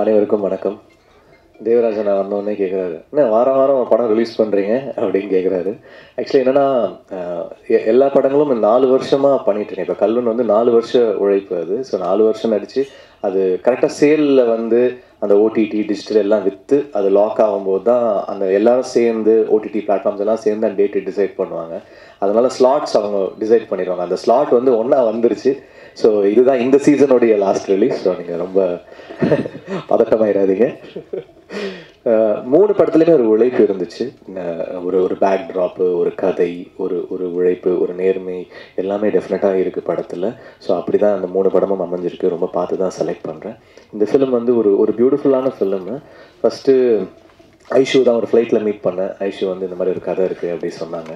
அனைவருக்கும் வணக்கம். தேவராஜன் வந்தோடனே கேட்குறாரு, என்ன வாரம் வாரம் படம் ரிலீஸ் பண்ணுறீங்க அப்படின்னு கேட்குறாரு. ஆக்சுவலி என்னென்னா, எல்லா படங்களும் 4 வருஷமாக பண்ணிட்டுருக்கேன். இப்போ கல்வன் வந்து 4 வருஷ உழைப்பு அது. ஸோ 4 வருஷம் நடித்து அது கரெக்டாக சேலில் வந்து அந்த ஓடிடி டிஜிட்டல் எல்லாம் விற்று அது லாக் ஆகும்போது தான் அந்த எல்லாரும் சேர்ந்து ஓடிடி பிளாட்ஃபார்ம்ஸ் எல்லாம் சேர்ந்து அந்த டேட்டு டிசைட் பண்ணுவாங்க. அதனால ஸ்லாட்ஸ் அவங்க டிசைட் பண்ணிடுவாங்க. அந்த ஸ்லாட் வந்து ஒன்றா வந்துருச்சு. ஸோ இதுதான் இந்த சீசனுடைய லாஸ்ட் ரிலீஸ். ஸோ நீங்கள் ரொம்ப பதட்டமாயிடாதீங்க. 3 படத்துலையுமே ஒரு உழைப்பு இருந்துச்சு. ஒரு பேக் ட்ராப்பு, ஒரு கதை, ஒரு உழைப்பு, ஒரு நேர்மை எல்லாமே டெஃபினட்டாக இருக்குது படத்தில். ஸோ அப்படி தான் அந்த 3 படமும் அமைஞ்சிருக்கு. ரொம்ப பார்த்து தான் செலக்ட் பண்ணுறேன். இந்த ஃபிலிம் வந்து ஒரு பியூட்டிஃபுல்லான ஃபிலிமு. ஃபஸ்ட்டு ஐஷு தான் ஒரு ஃப்ளைட்டில் மீட் பண்ணேன். ஐஷு வந்து இந்த மாதிரி ஒரு கதை இருக்குது அப்படி சொன்னாங்க.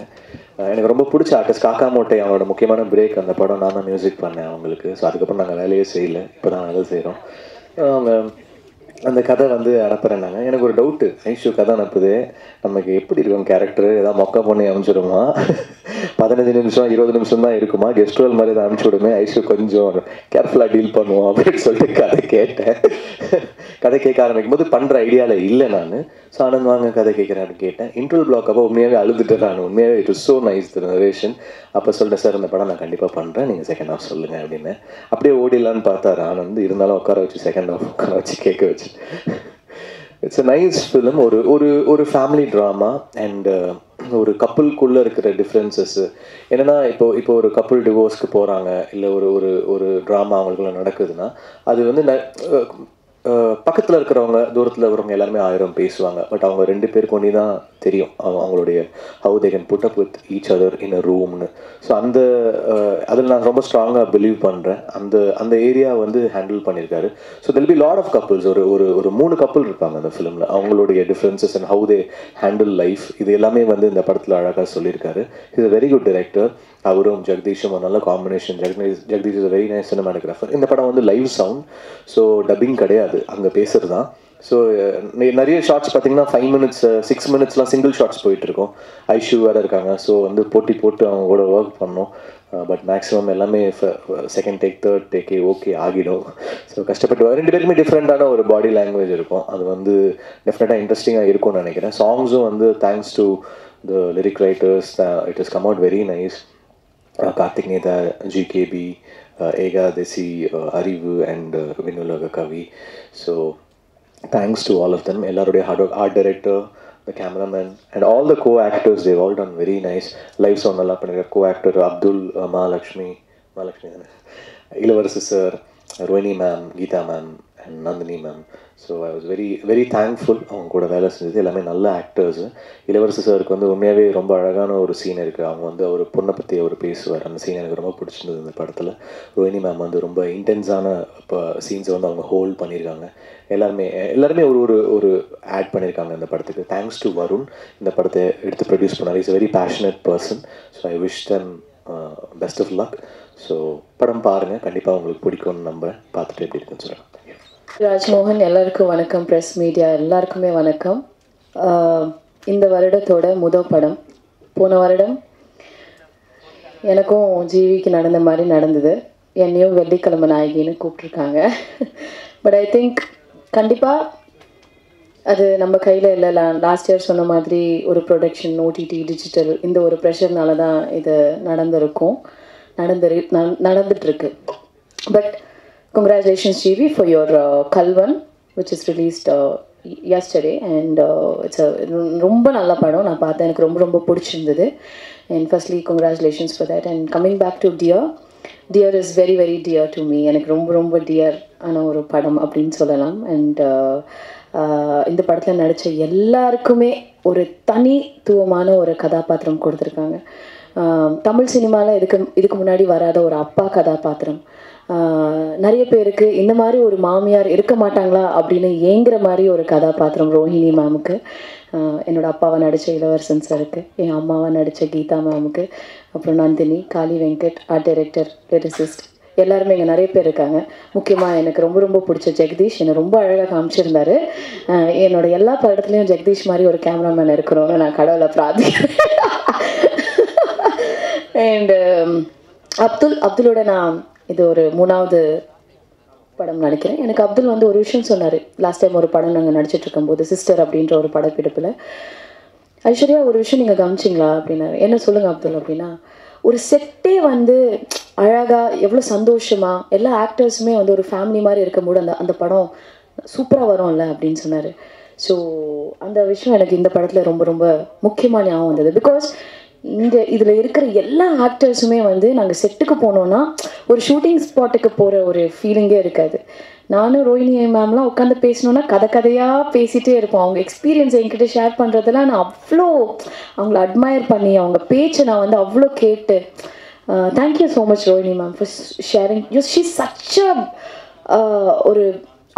எனக்கு ரொம்ப பிடிச்ச ஆர்டிஸ்ட் காக்கா மோட்டை. அவனோட முக்கியமான பிரேக் அந்த படம் நான் தான் மியூசிக் பண்ணேன் அவங்களுக்கு. ஸோ அதுக்கப்புறம் நாங்கள் வேலையே செய்யலை, இப்போ தான் வேலை செய்கிறோம். அவங்க அந்த கதை வந்து அனுப்புகிறேன்னாங்க. எனக்கு ஒரு டவுட்டு, ஐஷு கதை அனுப்புது, நமக்கு எப்படி இருக்கும் கேரக்டரு? ஏதாவது மொக்க பண்ணி அனுப்பிச்சிடுமா? 15 நிமிஷம் 20 நிமிஷம் தான் இருக்குமா? கெஸ்ட் ரோல் மாதிரி தான் அனுப்பிச்சி விடுமே, ஐஷு கொஞ்சம் கேர்ஃபுல்லாக டீல் பண்ணுவோம் அப்படின்னு சொல்லிட்டு கதை கேட்டேன். கதை கேட்க ஆரம்பிக்கும் போது பண்ணுற ஐடியாவில் இல்லை நான். ஸோ ஆனந்த் வாங்க கதை கேட்குறேன்னு கேட்டேன். இன்டர்வல் பிளாக் அப்போ உண்மையாகவே அழுதுட்டேன் நான். உண்மையாகவே it is so nice the narration. அப்போ சொல்லிட்டேன், சார் இந்த படம் நான் கண்டிப்பாக பண்ணுறேன், நீங்கள் செகண்ட் ஹாஃப் சொல்லுங்கள் அப்படின்னு. அப்படியே ஓடிடலான்னு பார்த்தாரு ஆனந்த். இருந்தாலும் உட்கார வச்சு செகண்ட் ஹாஃப் உட்கார வச்சு கேட்க வச்சு. It's a nice film. ஒரு ஃபேமிலி ட்ராமா அண்ட் ஒரு கப்புள்குள்ளே இருக்கிற டிஃப்ரென்சஸ்ஸு என்னென்னா, இப்போ ஒரு கப்புள் டிவோர்ஸ்க்கு போகிறாங்க, இல்லை ஒரு ட்ராமா அவங்களுக்குள்ள நடக்குதுன்னா அது வந்து பக்கத்தில் இருக்கிறவங்க தூரத்தில் இருக்கிறவங்க எல்லாருமே 1000 பேசுவாங்க. பட் அவங்க 2 பேருக்கு ஒன்றி தான் தெரியும் அவங்களுடைய how they can put up with each other in a ரூம்னு. ஸோ அதில் நான் ரொம்ப ஸ்ட்ராங்காக பிலீவ் பண்ணுறேன். அந்த ஏரியா வந்து ஹேண்டில் பண்ணியிருக்காரு. So there'll be lot of couples. ஒரு 3 கப்புள் இருப்பாங்க அந்த ஃபிலிமில். அவங்களுடைய differences and how they handle life, இது எல்லாமே வந்து இந்த படத்தில் அழகாக சொல்லியிருக்காரு. Is a very good director. அவரும் ஜெகதீஷும் ஒரு நல்ல combination. Jagadish is a very nice cinematographer. இந்த படம் வந்து லைவ் சவுண்ட், ஸோ டப்பிங் கிடையாது, அங்கே பேசுகிறது தான். ஸோ நிறைய ஷார்ட்ஸ் பார்த்தீங்கன்னா 5 மினிட்ஸ் 6 மினிட்ஸ்லாம் சிங்கிள் ஷார்ட்ஸ் போயிட்டுருக்கோம். ஐஷு வேறு இருக்காங்க. ஸோ வந்து போட்டு அவங்க கூட ஒர்க் பண்ணோம். பட் மேக்ஸிமம் எல்லாமே செகண்ட் டேக் தேர்ட் டேக்கே ஓகே ஆகிடும். ஸோ கஷ்டப்பட்டு 2 பேருக்குமே டிஃப்ரெண்ட்டான ஒரு பாடி லாங்குவேஜ் இருக்கும். அது வந்து டெஃபினட்டாக இன்ட்ரெஸ்டிங்காக இருக்கும்னு நினைக்கிறேன். சாங்ஸும் வந்து thanks to the lyric writers, it is come out very nice. Karthik Netha, GKP, Ekadasi, Arivu and Vinulaga Kavi. So thanks to all of them. எல்லாருடைய art director, the cameraman and all the co-actors, they've all done very nice. Live sound நல்லா பண்ணிருக்க co-actor Abdul, Mahalakshmi Ilavarasu sir, Rohini ma'am, Geetha ma'am and Nandini ma'am. So I was very very thankful. அவங்க கூட வேலை செஞ்சது எல்லாமே நல்ல actors. இளவரசு சாருக்கு வந்து உண்மையாகவே ரொம்ப அழகான ஒரு சீன் இருக்குது. அவங்க வந்து அவர் பொண்ணை பற்றி அவர் பேசுவார். அந்த சீன் எனக்கு ரொம்ப பிடிச்சிருந்தது இந்த படத்தில். ரோஹினி மேம் வந்து ரொம்ப இன்டென்ஸான இப்போ சீன்ஸை வந்து அவங்க ஹோல்ட் பண்ணியிருக்காங்க. எல்லாருமே ஒரு ஆட் பண்ணியிருக்காங்க இந்த படத்துக்கு. தேங்க்ஸ் டு வருண், இந்த படத்தை எடுத்து ப்ரொடியூஸ் பண்ணார். Is a very passionate person. So I wish them best of luck. So படம் பாருங்கள், கண்டிப்பாக உங்களுக்கு பிடிக்கும்னு நம்புகிறேன். பார்த்துட்டு எப்படி இருக்குன்னு சொல்கிறேன். ராஜ்மோகன், எல்லாருக்கும் வணக்கம். ப்ரெஸ் மீடியா எல்லாருக்குமே வணக்கம். இந்த வருடத்தோட முதல் படம். போன வருடம் எனக்கும் ஜிவிக்கு நடந்த மாதிரி நடந்தது. என்னையும் வெள்ளிக்கிழமை நாயகின்னு கூப்பிட்ருக்காங்க. பட் ஐ திங்க் கண்டிப்பாக அது நம்ம கையில் இல்லை. லாஸ்ட் இயர் சொன்ன மாதிரி ஒரு ப்ரொடக்ஷன், ஓடிடி, டிஜிட்டல், இந்த ஒரு ப்ரெஷர்னால தான் இது நடந்துட்டுருக்கு. But congratulations GV for your Kalvan, which is released yesterday, and it's a ரொம்ப நல்ல படம். நான் பார்த்தேன், எனக்கு ரொம்ப பிடிச்சிருந்தது. And firstly congratulations for that. And coming back to Dear is very very dear to me. எனக்கு ரொம்ப dear ஆன ஒரு படம் அப்படின்னு சொல்லலாம். And இந்த படத்தில் நடித்த எல்லாருக்குமே ஒரு தனித்துவமான ஒரு கதாபாத்திரம் கொடுத்துருக்காங்க. தமிழ் சினிமாவில் இதுக்கு முன்னாடி வராத ஒரு அப்பா கதாபாத்திரம். நிறைய பேருக்கு இந்த மாதிரி ஒரு மாமியார் இருக்க மாட்டாங்களா அப்படின்னு ஏங்குற மாதிரி ஒரு கதாபாத்திரம் ரோஹிணி மேமுக்கு. என்னோடய அப்பாவை நடித்த இளவரசன் சாருக்கு, என் அம்மாவை நடித்த கீதா மேமுக்கு, அப்புறம் நந்தினி, காளி வெங்கட், ஆர்ட் டைரக்டர், லிரிசிஸ்ட், எல்லாருமே இங்கே நிறைய பேர் இருக்காங்க. முக்கியமாக எனக்கு ரொம்ப பிடிச்ச ஜெகதீஷ் என்னை ரொம்ப அழகாக காமிச்சிருந்தாரு. என்னோட எல்லா படத்துலையும் ஜெகதீஷ் மாதிரி ஒரு கேமராமேன் இருக்கணும்னு நான் கடவுளை பிரார்த்திக்கிறேன். அண்ட் அப்துலோட நான் இது ஒரு 3வது படம் நினைக்கிறேன். எனக்கு அப்துல் வந்து ஒரு விஷயம் சொன்னார். லாஸ்ட் டைம் ஒரு படம் நாங்கள் நடிச்சிட்டு இருக்கும்போது சிஸ்டர் அப்படின்ற ஒரு படப்பிடிப்பில், ஐஸ்வர்யா ஒரு விஷயம் நீங்கள் கவனிச்சிங்களா அப்படின்னாரு. என்ன சொல்லுங்கள் அப்துல் அப்படின்னா, ஒரு செட்டே வந்து அழகாக எவ்வளோ சந்தோஷமாக எல்லா ஆக்டர்ஸுமே வந்து ஒரு ஃபேமிலி மாதிரி இருக்கும்போது அந்த அந்த படம் சூப்பராக வரும்ல அப்படின்னு சொன்னார். ஸோ அந்த விஷயம் எனக்கு இந்த படத்தில் ரொம்ப ரொம்ப முக்கியமாக ஞாபகம் வந்தது. பிகாஸ் இதில் இருக்கிற எல்லா ஆக்டர்ஸுமே வந்து நாங்கள் செட்டுக்கு போனோன்னா ஒரு ஷூட்டிங் ஸ்பாட்டுக்கு போகிற ஒரு ஃபீலிங்கே இருக்காது. நானும் ரோஹிணி மேம்லாம் உட்காந்து பேசணுன்னா கதையாக பேசிகிட்டே இருப்போம். அவங்க எக்ஸ்பீரியன்ஸ் என்கிட்ட ஷேர் பண்ணுறதெல்லாம் நான் அவ்வளோ அவங்கள அட்மையர் பண்ணி அவங்க பேச்சை நான் வந்து அவ்வளோ கேட்டு thank you so much Rohini ma'am for sharing. She's such ஒரு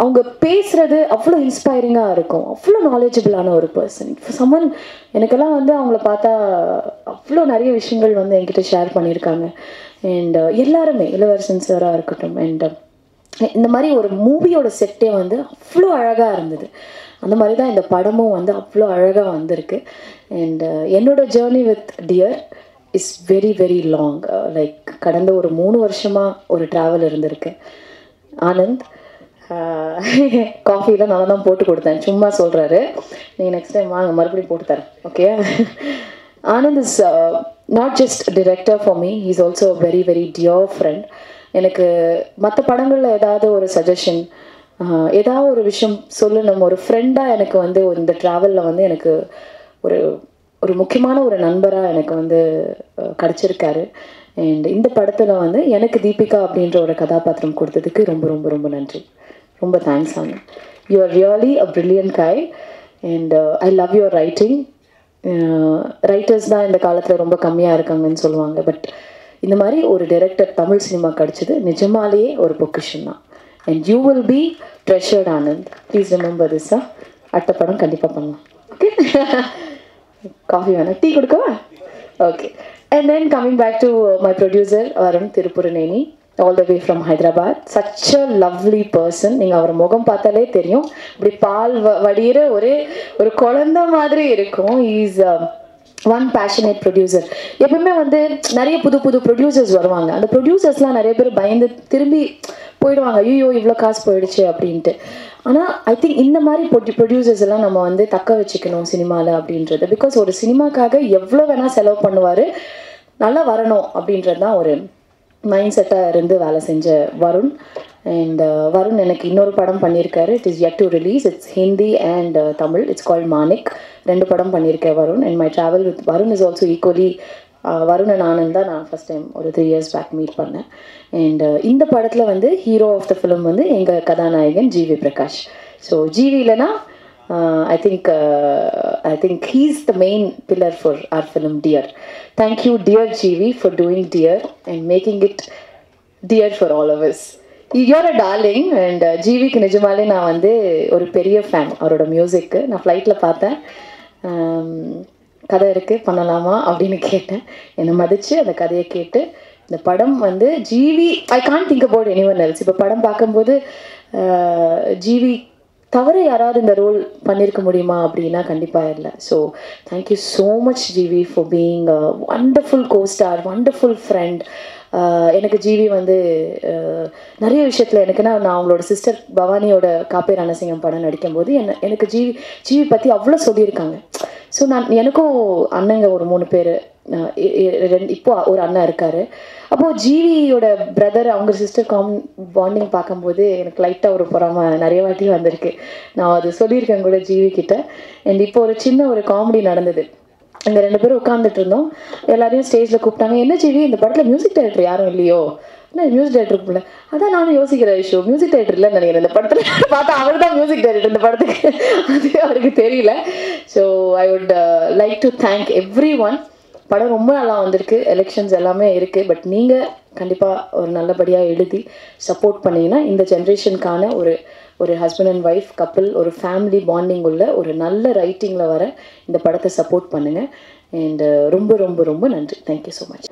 அவங்க பேசுகிறது அவ்வளோ இன்ஸ்பைரிங்காக இருக்கும். அவ்வளோ நாலேஜபிளான ஒரு பர்சன். சம்மன் எனக்கெல்லாம் வந்து அவங்கள பார்த்தா அவ்வளோ நிறைய விஷயங்கள் வந்து என்கிட்ட ஷேர் பண்ணியிருக்காங்க. அண்ட் எல்லாருமே இளவரசன் சாராக இருக்கட்டும். அண்ட் இந்த மாதிரி ஒரு மூவியோட செட்டே வந்து அவ்வளோ அழகாக இருந்தது. அந்த மாதிரி தான் இந்த படமும் வந்து அவ்வளோ அழகாக வந்திருக்கு. அண்ட் என்னோட journey with dear is very very long. Like கடந்த ஒரு 3 வருஷமாக ஒரு ட்ராவல் இருந்திருக்கு. ஆனந்த் காஃபிலாம் நல்லா தான் போட்டு கொடுத்தேன், சும்மா சொல்கிறாரு. நீங்கள் நெக்ஸ்ட் டைம் வாங்க மறுபடியும் போட்டு தரேன், okay? Anand is not just director for me, he is also very very dear friend. எனக்கு மற்ற படங்களில் ஏதாவது ஒரு சஜஷன், ஏதாவது ஒரு விஷயம் சொல்லணும், ஒரு ஃப்ரெண்டாக எனக்கு வந்து இந்த ட்ராவலில் வந்து எனக்கு ஒரு ஒரு முக்கியமான ஒரு நண்பராக எனக்கு வந்து கிடச்சிருக்காரு. அண்ட் இந்த படத்தில் வந்து எனக்கு தீபிகா அப்படின்ற ஒரு கதாபாத்திரம் கொடுத்ததுக்கு ரொம்ப ரொம்ப ரொம்ப நன்றி. ரொம்ப thanks Anand. You are really a brilliant guy. And I love your writing. Writers தான் இந்த காலத்தில் ரொம்ப கம்மியாக இருக்காங்கன்னு சொல்லுவாங்க. பட் இந்த மாதிரி ஒரு டைரக்டர் தமிழ் சினிமா கிடச்சிது நிஜமாலேயே ஒரு பொக்கிஷன் தான். And you will be treasured Anand. Please remember this. அடுத்த படம் கண்டிப்பாக பண்ணலாம், ஓகே? காஃபி வேணாம், டீ கொடுக்கவா? Okay. And then coming back to my producer Varun Thirupuraneni, all the way from Hyderabad. Such a lovely person. நீங்கள் அவர் முகம் பார்த்தாலே தெரியும், இப்படி பால் வடிகிற ஒரு குழந்தை மாதிரி இருக்கும். Is one passionate producer. எப்பவுமே வந்து நிறைய புது புது ப்ரொடியூசர்ஸ் வருவாங்க. அந்த ப்ரொடியூசர்ஸ்லாம் நிறைய பேர் பயந்து திரும்பி போயிடுவாங்க, ஐயோ இவ்வளோ காசு போயிடுச்சு அப்படின்ட்டு. ஆனால் ஐ திங்க் இந்த மாதிரி ப்ரொடியூசர்ஸ் எல்லாம் நம்ம வந்து தக்க வச்சுக்கணும் சினிமாவில் அப்படின்றது. பிகாஸ் ஒரு சினிமாக்காக எவ்வளோ வேணால் செலவு பண்ணுவார், நல்லா வரணும் அப்படின்றது தான் ஒரு மைண்ட் செட்டாக இருந்து வேலை செஞ்ச வருண். அண்ட் வருண் எனக்கு இன்னொரு படம் பண்ணியிருக்காரு. It is yet to release. It's Hindi and Tamil. It's called Manik. 2 படம் பண்ணியிருக்கேன் Varun. And my travel with Varun is also equally. Varun and Anand தான் நான் ஃபஸ்ட் டைம் ஒரு 3 years பேக் மீட் பண்ணேன். அண்ட் இந்த படத்தில் வந்து ஹீரோ ஆஃப் த ஃபிலிம் வந்து எங்கள் கதாநாயகன் ஜிவி பிரகாஷ். ஸோ ஜிவி இல்லைனா I think he's the main pillar for our film Dear. Thank you dear GV for doing Dear and making it dear for all of us. You're a darling. And ஜிவிக்கு நிஜமாலே நான் வந்து ஒரு பெரிய fan. அவரோட மியூசிக்கு நான் ஃப்ளைட்டில் பார்த்தேன், கதை இருக்குது பண்ணலாமா அப்படின்னு கேட்டேன். என்னை மதித்து அந்த கதையை கேட்டு இந்த படம் வந்து GV, I can't think about anyone else. இப்போ படம் பார்க்கும்போது ஜிவி தவிர யாராவது இந்த ரோல் பண்ணியிருக்க முடியுமா அப்படின்னா கண்டிப்பாக இல்லை. So thank you so much GV for being a wonderful costar, wonderful friend. எனக்கு ஜிவி வந்து நிறைய விஷயத்தில் எனக்குன்னா நான் அவங்களோட சிஸ்டர் பவானியோட காப்பே ரணசிங்கம் படம் நடிக்கும்போது எனக்கு ஜிவி பற்றி அவ்வளோ சொல்லியிருக்காங்க. ஸோ எனக்கும் அண்ணங்க ஒரு 3 பேர், இப்போ ஒரு அண்ணன் இருக்கார். அப்போது ஜிவியோட பிரதர் அவங்க சிஸ்டர் பாண்டிங் பார்க்கும்போது எனக்கு லைட்டாக ஒரு பொறாம நிறைய வாட்டி வந்திருக்கு. நான் அது சொல்லியிருக்கேன் கூட ஜிவி கிட்ட. அண்ட் இப்போ ஒரு சின்ன ஒரு காமெடி நடந்தது. அங்கே 2 பேரும் உட்காந்துட்டு இருந்தோம், எல்லாரையும் ஸ்டேஜில் கூப்பிட்டாங்க. என்ன ஜிவி இந்த படத்தில் மியூசிக் டைரக்டர் யாரும் இல்லையோ? இல்லை மியூசிக் டைரக்டருக்கு இல்லை. அதான் நானும் யோசிக்கிற விஷயம், மியூசிக் டைரக்டர் இல்லைன்னு நினைக்கிறேன் இந்த படத்தில். பார்த்தா அவர் தான் மியூசிக் டைரக்டர் இந்த படத்துக்கு, அது அவருக்கு தெரியல. So I would like to thank every one. படம் ரொம்ப நல்லா வந்திருக்கு, எலெக்ஷன்ஸ் எல்லாமே இருக்குது. பட் நீங்கள் கண்டிப்பாக ஒரு நல்லபடியாக எழுதி சப்போர்ட் பண்ணிங்கன்னா இந்த ஜென்ரேஷனுக்கான ஒரு ஹஸ்பண்ட் அண்ட் ஒய்ஃப் கப்பிள், ஒரு ஃபேமிலி பாண்டிங் உள்ள ஒரு நல்ல ரைட்டிங்கில் வர இந்த படத்தை சப்போர்ட் பண்ணுங்கள். அண்ட் ரொம்ப ரொம்ப ரொம்ப நன்றி. Thank you so much.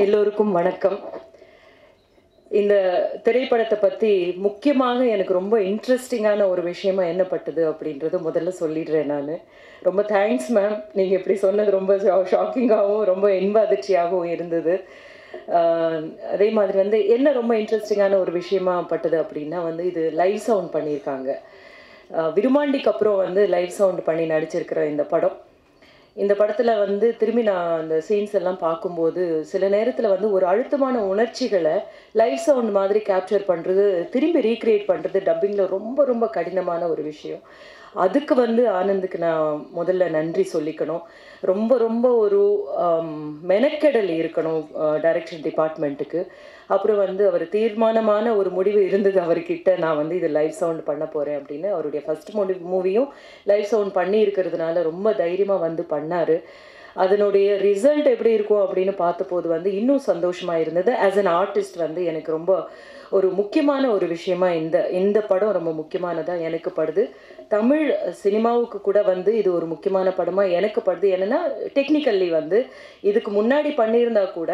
எல்லோருக்கும் வணக்கம். இந்த திரைப்படத்தை பற்றி முக்கியமாக எனக்கு ரொம்ப இன்ட்ரெஸ்டிங்கான ஒரு விஷயமா என்ன பட்டது அப்படின்றது முதல்ல சொல்லிடுறேன். நான் ரொம்ப தேங்க்ஸ் மேம், நீங்கள் இப்படி சொன்னது ரொம்ப ஷாக்கிங்காகவும் ரொம்ப இன்ப அதிர்ச்சியாகவும் இருந்தது. அதே மாதிரி வந்து என்ன ரொம்ப இன்ட்ரெஸ்டிங்கான ஒரு விஷயமா பட்டது அப்படின்னா வந்து இது லைவ் சவுண்ட் பண்ணியிருக்காங்க. விருமாண்டிக்கு அப்புறம் வந்து லைவ் சவுண்ட் பண்ணி நடிச்சிருக்கிற இந்த படம். இந்த படத்தில் வந்து திரும்பி நான் அந்த சீன்ஸ் எல்லாம் பார்க்கும்போது சில நேரத்தில் வந்து ஒரு அழுத்தமான உணர்ச்சிகளை லைவ் சவுண்ட் மாதிரி கேப்சர் பண்ணுறது, திரும்பி ரீக்ரியேட் பண்ணுறது டப்பிங்கில் ரொம்ப ரொம்ப கடினமான ஒரு விஷயம். அதுக்கு வந்து ஆனந்துக்கு நான் முதல்ல நன்றி சொல்லிக்கணும். ரொம்ப ரொம்ப ஒரு மெனக்கெடல் இருக்கணும் டைரக்ஷன் டிபார்ட்மெண்ட்டுக்கு. அப்புறம் வந்து அவர் தீர்மானமான ஒரு முடிவு இருந்தது அவர்கிட்ட, நான் வந்து இது லைவ் சவுண்ட் பண்ண போகிறேன் அப்படின்னு. அவருடைய ஃபஸ்ட் மூவியும் லைவ் சவுண்ட் பண்ணி இருக்கிறதுனால ரொம்ப தைரியமாக வந்து பண்ணார். அதனுடைய ரிசல்ட் எப்படி இருக்கும் அப்படின்னு பார்த்தபோது வந்து இன்னும் சந்தோஷமாக இருந்தது. ஆஸ் அன் ஆர்டிஸ்ட் வந்து எனக்கு ரொம்ப ஒரு முக்கியமான ஒரு விஷயமா இந்த படம் ரொம்ப முக்கியமானதாக எனக்கு படுது. தமிழ் சினிமாவுக்கு கூட வந்து இது ஒரு முக்கியமான படமாக எனக்கு படுது. என்னென்னா டெக்னிக்கல்லி வந்து இதுக்கு முன்னாடி பண்ணியிருந்தா கூட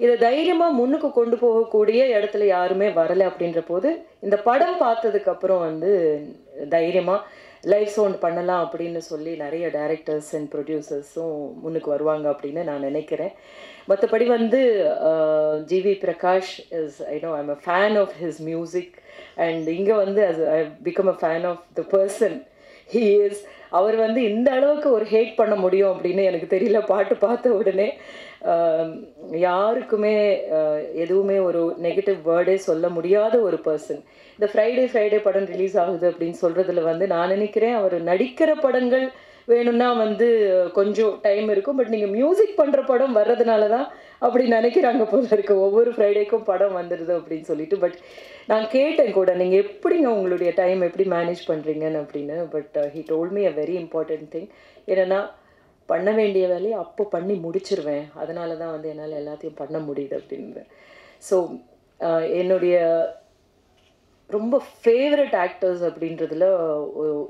இதை தைரியமாக முன்னுக்கு கொண்டு போகக்கூடிய இடத்துல யாருமே வரலை. அப்படின்ற போது இந்த படம் பார்த்ததுக்கப்புறம் வந்து தைரியமாக லைவ் சவுண்ட் பண்ணலாம் அப்படின்னு சொல்லி நிறைய டைரக்டர்ஸ் அண்ட் ப்ரொடியூசர்ஸும் முன்னுக்கு வருவாங்க அப்படின்னு நான் நினைக்கிறேன். மற்றபடி வந்து GV Prakash is I'm a fan of his music and இங்கே வந்து I become a fan of the person he is. அவர் வந்து இந்த அளவுக்கு ஒரு ஹேட் பண்ண முடியும் அப்படின்னு எனக்கு தெரியல. பாட்டு பார்த்த உடனே யாருக்குமே எதுவுமே ஒரு நெகட்டிவ் வேர்டே சொல்ல முடியாத ஒரு பர்சன். இந்த ஃப்ரைடே படம் ரிலீஸ் ஆகுது அப்படின்னு சொல்கிறதுல வந்து நான் நினைக்கிறேன் அவர் நடிக்கிற படங்கள் வேணும்னா வந்து கொஞ்சம் டைம் இருக்கும். பட் நீங்கள் மியூசிக் பண்ணுற படம் வர்றதுனால தான் அப்படி நினைக்கிறாங்க போல இருக்கு. ஒவ்வொரு ஃப்ரைடேக்கும் படம் வந்துடுது அப்படின்னு சொல்லிட்டு. பட் நான் கேட்டேன் கூட, நீங்கள் எப்படிங்க உங்களுடைய டைம் எப்படி மேனேஜ் பண்ணுறீங்கன்னு அப்படின்னு. But he told me a very important thing. என்னென்னா பண்ண வேண்டிய வேலையை அப்போ பண்ணி முடிச்சிருவேன், அதனால தான் வந்து என்னால் எல்லாத்தையும் பண்ண முடியுது அப்படின்னு. ஸோ என்னுடைய ரொம்ப ஃபேவரட் ஆக்டர்ஸ் அப்படின்றதுல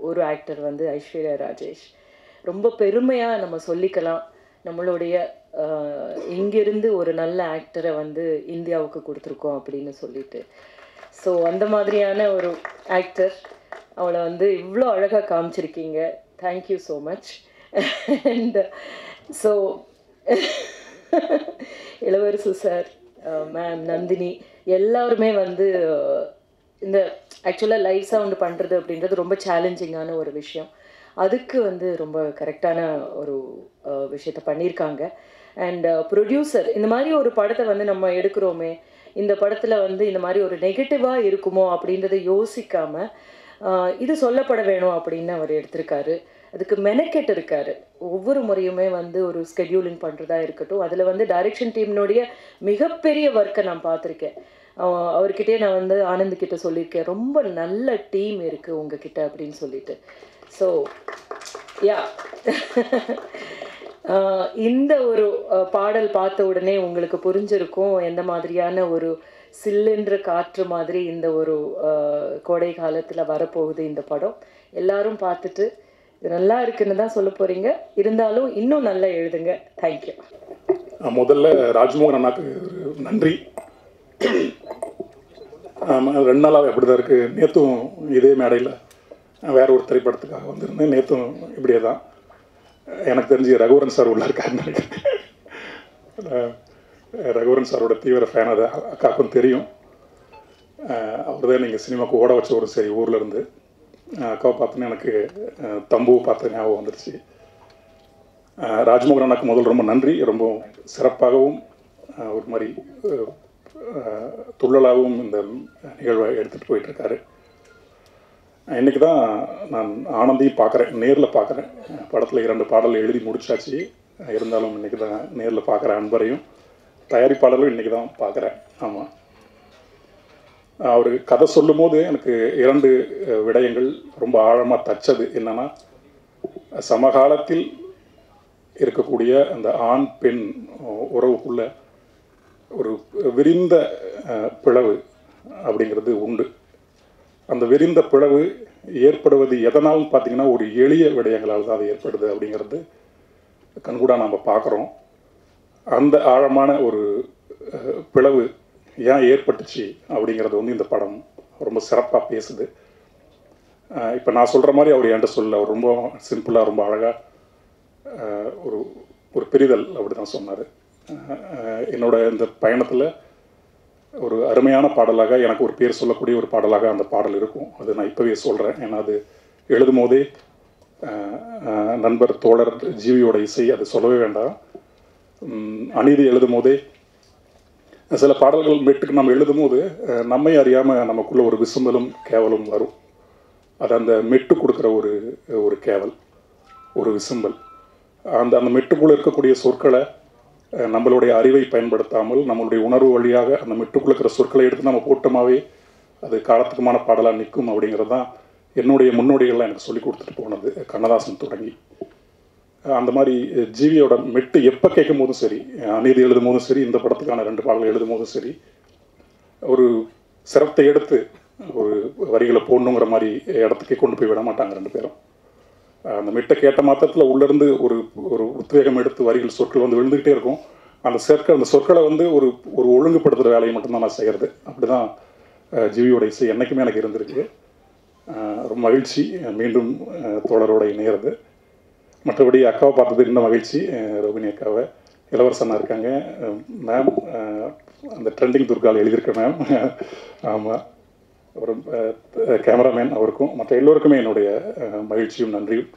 ஒரு ஆக்டர் வந்து ஐஸ்வர்யா ராஜேஷ். ரொம்ப பெருமையாக நம்ம சொல்லிக்கலாம், நம்மளுடைய இங்கிருந்து ஒரு நல்ல ஆக்டரை வந்து இந்தியாவுக்கு கொடுத்துருக்கோம் அப்படின்னு சொல்லிட்டு. ஸோ அந்த மாதிரியான ஒரு ஆக்டர், அவளை வந்து இவ்வளோ அழகாக காமிச்சிருக்கீங்க. Thank you so much. And so Ilavarasu sir, ma'am Nandini, எல்லாருமே வந்து இந்த ஆக்சுவலாக லைவ் சவுண்டு பண்ணுறது அப்படின்றது ரொம்ப சேலஞ்சிங்கான ஒரு விஷயம். அதுக்கு வந்து ரொம்ப கரெக்டான ஒரு விஷயத்த பண்ணியிருக்காங்க. அண்ட் ப்ரொடியூசர், இந்த மாதிரி ஒரு படத்தை வந்து நம்ம எடுக்கிறோமே, இந்த படத்தில் வந்து இந்த மாதிரி ஒரு நெகட்டிவாக இருக்குமோ அப்படின்றத யோசிக்காமல் இது சொல்லப்பட வேணும் அப்படின்னு அவர் எடுத்திருக்காரு. அதுக்கு மெனக்கெட்டு இருக்காரு. ஒவ்வொரு முறையுமே வந்து ஒரு ஸ்கெடியூலிங் பண்ணுறதா இருக்கட்டும், அதில் வந்து டைரக்ஷன் டீம்னுடைய மிகப்பெரிய ஒர்க்கை நான் பார்த்துருக்கேன். அவர்கிட்டயே நான் வந்து ஆனந்த்கிட்ட சொல்லியிருக்கேன், ரொம்ப நல்ல டீம் இருக்குது உங்ககிட்ட அப்படின்னு சொல்லிட்டு. ஸோ யா, இந்த ஒரு பாடல் பார்த்த உடனே உங்களுக்கு புரிஞ்சிருக்கும் எந்த மாதிரியான ஒரு சில்லுன்ற காற்று மாதிரி இந்த ஒரு கோடை காலத்தில் வரப்போகுது இந்த படம். எல்லாரும் பார்த்துட்டு இது நல்லா இருக்குன்னு தான் சொல்ல போகிறீங்க, இருந்தாலும் இன்னும் நல்லா எழுதுங்க. தேங்க்யூ. முதல்ல ராஜ்மோகன் அண்ணாக்கு நன்றி. 2 நாளாக அப்படி தான் இருக்குது. நேற்றும் இதே மேடையில் வேற ஒரு திரைப்படத்துக்காக வந்திருந்தேன். நேற்றும் இப்படியே தான். எனக்கு தெரிஞ்சு ரகுவரன் சார் உள்ள இருக்காருன்னு நினைக்கிறேன். ரகுவரன் சாரோட தீவிர ஃபேன், அது அக்காவுக்கும் தெரியும். அவர் தான் நீங்கள் சினிமாவுக்கு ஓட வச்ச ஒரு சரி ஊரில் இருந்து. அக்காவை பார்த்தோன்னே எனக்கு தம்புவை பார்த்த ஞாபகம் வந்துருச்சு. ராஜ்மோகன் அண்ணாக்கு முதல் ரொம்ப நன்றி. ரொம்ப சிறப்பாகவும் ஒரு மாதிரி துள்ளலாகவும் இந்த நிகழ்வை எடுத்துகிட்டு போயிட்டுருக்காரு. இன்றைக்கி தான் நான் ஆனந்தையும் பார்க்குறேன், நேரில் பார்க்குறேன். படத்தில் 2 பாடல் எழுதி முடிச்சாச்சு. இருந்தாலும் இன்றைக்கி தான் நேரில் பார்க்குறேன். அன்பரையும் தயாரிப்பாளரும் இன்றைக்கி தான் பார்க்குறேன். ஆமாம், அவர் கதை சொல்லும் போது எனக்கு 2 விடயங்கள் ரொம்ப ஆழமாக தச்சது. என்னென்னா, சமகாலத்தில் இருக்கக்கூடிய அந்த ஆண் பெண் உறவுக்குள்ள ஒரு விரிந்த பிளவு அப்படிங்கிறது உண்டு. அந்த விரிந்த பிளவு ஏற்படுவது எதனாலும் பார்த்தீங்கன்னா ஒரு எளிய விடயங்களால் தான் அது ஏற்படுது அப்படிங்கிறது கண்கூடாக நம்ம பார்க்குறோம். அந்த ஆழமான ஒரு பிளவு ஏன் ஏற்பட்டுச்சு அப்படிங்கிறது வந்து இந்த படம் ரொம்ப சிறப்பாக பேசுது. இப்போ நான் சொல்கிற மாதிரி அவர் என்கிட்ட சொல்ல, அவர் ரொம்ப சிம்பிளாக ரொம்ப அழகாக ஒரு பிரிதல் அப்படி தான் சொன்னார். என்னோட இந்த பயணத்தில் ஒரு அருமையான பாடலாக எனக்கு ஒரு பேர் சொல்லக்கூடிய ஒரு பாடலாக அந்த பாடல் இருக்கும். அது நான் இப்போவே சொல்கிறேன். ஏன்னா அது எழுதும் போதே நண்பர் தோழர் ஜீவியோட இசை, அது சொல்லவே வேண்டாம். அநீதி எழுதும் போதே சில பாடல்கள் மெட்டுக்கு நம்ம எழுதும் போது நம்மை அறியாமல் நமக்குள்ள ஒரு விசும்பலும் கேவலும் வரும். அது அந்த மெட்டு கொடுக்குற ஒரு கேவல், ஒரு விசும்பல். அந்த மெட்டுக்குள்ளே இருக்கக்கூடிய சொற்களை நம்மளுடைய அறிவை பயன்படுத்தாமல் நம்மளுடைய உணர்வு வழியாக அந்த மெட்டுக்குள்ள இருக்கிற சொற்களை எடுத்து நம்ம போட்டோமாவே அது காலத்துக்குமான பாடலாக நிற்கும். அப்படிங்கிறது தான் என்னுடைய முன்னோடிகள்லாம் எனக்கு சொல்லி கொடுத்துட்டு போனது, கண்ணதாசன் தொடங்கி. அந்த மாதிரி ஜீவியோட மெட்டு எப்போ கேட்கும் போதும் சரி, அநீதி எழுதும் போதும் சரி, இந்த படத்துக்கான 2 பாடல்கள் எழுதும் போதும் சரி, ஒரு சிரத்தை எடுத்து ஒரு வரிகளை போடணுங்கிற மாதிரி இடத்துக்கே கொண்டு போய் விட மாட்டாங்க 2 பேரும். அந்த மெட்டை கேட்ட மாத்திரத்தில் உள்ளேருந்து ஒரு உத்வேகம் எடுத்து வரிகள் சொற்கள் வந்து விழுந்துக்கிட்டே இருக்கும். அந்த சொற்களை வந்து ஒரு ஒழுங்குபடுத்துகிற வேலையை மட்டும்தான் நான் செய்கிறது. அப்படி தான் ஜீவியோட இசை என்றைக்குமே எனக்கு இருந்திருக்கு. ரொம்ப மகிழ்ச்சி மீண்டும் தோழரோட இணையிறது. மற்றபடி அக்காவை பார்த்தது இன்னும் மகிழ்ச்சி. ரோகிணி அக்காவை, இளவரசனாக இருக்காங்க மேம், அந்த ட்ரெண்டிங் துர்காவில் எழுதியிருக்க மேம். ஆமாம், ஒரு கேமராமேன் அவருக்கும் மற்ற எல்லோருக்குமே என்னுடைய மகிழ்ச்சியும் நன்றியும்.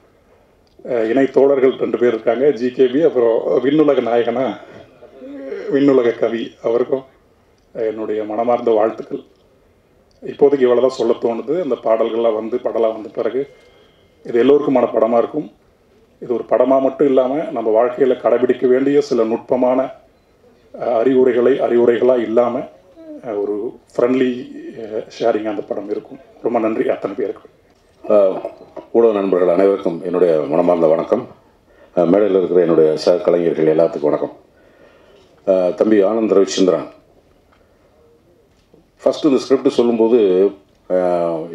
இணை தோழர்கள் 2 பேர் இருக்காங்க, ஜிகேபி, அப்புறம் விண்ணுலக நாயகனா விண்ணுலக கவி, அவருக்கும் என்னுடைய மனமார்ந்த வாழ்த்துக்கள். இப்போதைக்கு இவ்வளோ தான் சொல்ல தோணுது. அந்த பாடல்கள்லாம் வந்து படலாக வந்த பிறகு இது எல்லோருக்குமான படமாக இருக்கும். இது ஒரு படமாக மட்டும் இல்லாமல் நம்ம வாழ்க்கையில் கடைபிடிக்க வேண்டிய சில நுட்பமான அறிவுரைகளாக இல்லாமல் ஒரு ஃப்ரெண்ட்லி ஷேரிங் அந்த படம் இருக்கும். ரொம்ப நன்றி அத்தனை பேருக்கு. ஊடக நண்பர்கள் அனைவருக்கும் என்னுடைய மனமார்ந்த வணக்கம். மேடையில் இருக்கிற என்னுடைய சக கலைஞர்கள் எல்லாத்துக்கும் வணக்கம். தம்பி ஆனந்த் ரவிச்சந்திரன், ஃபஸ்ட்டு இந்த ஸ்கிரிப்ட் சொல்லும்போது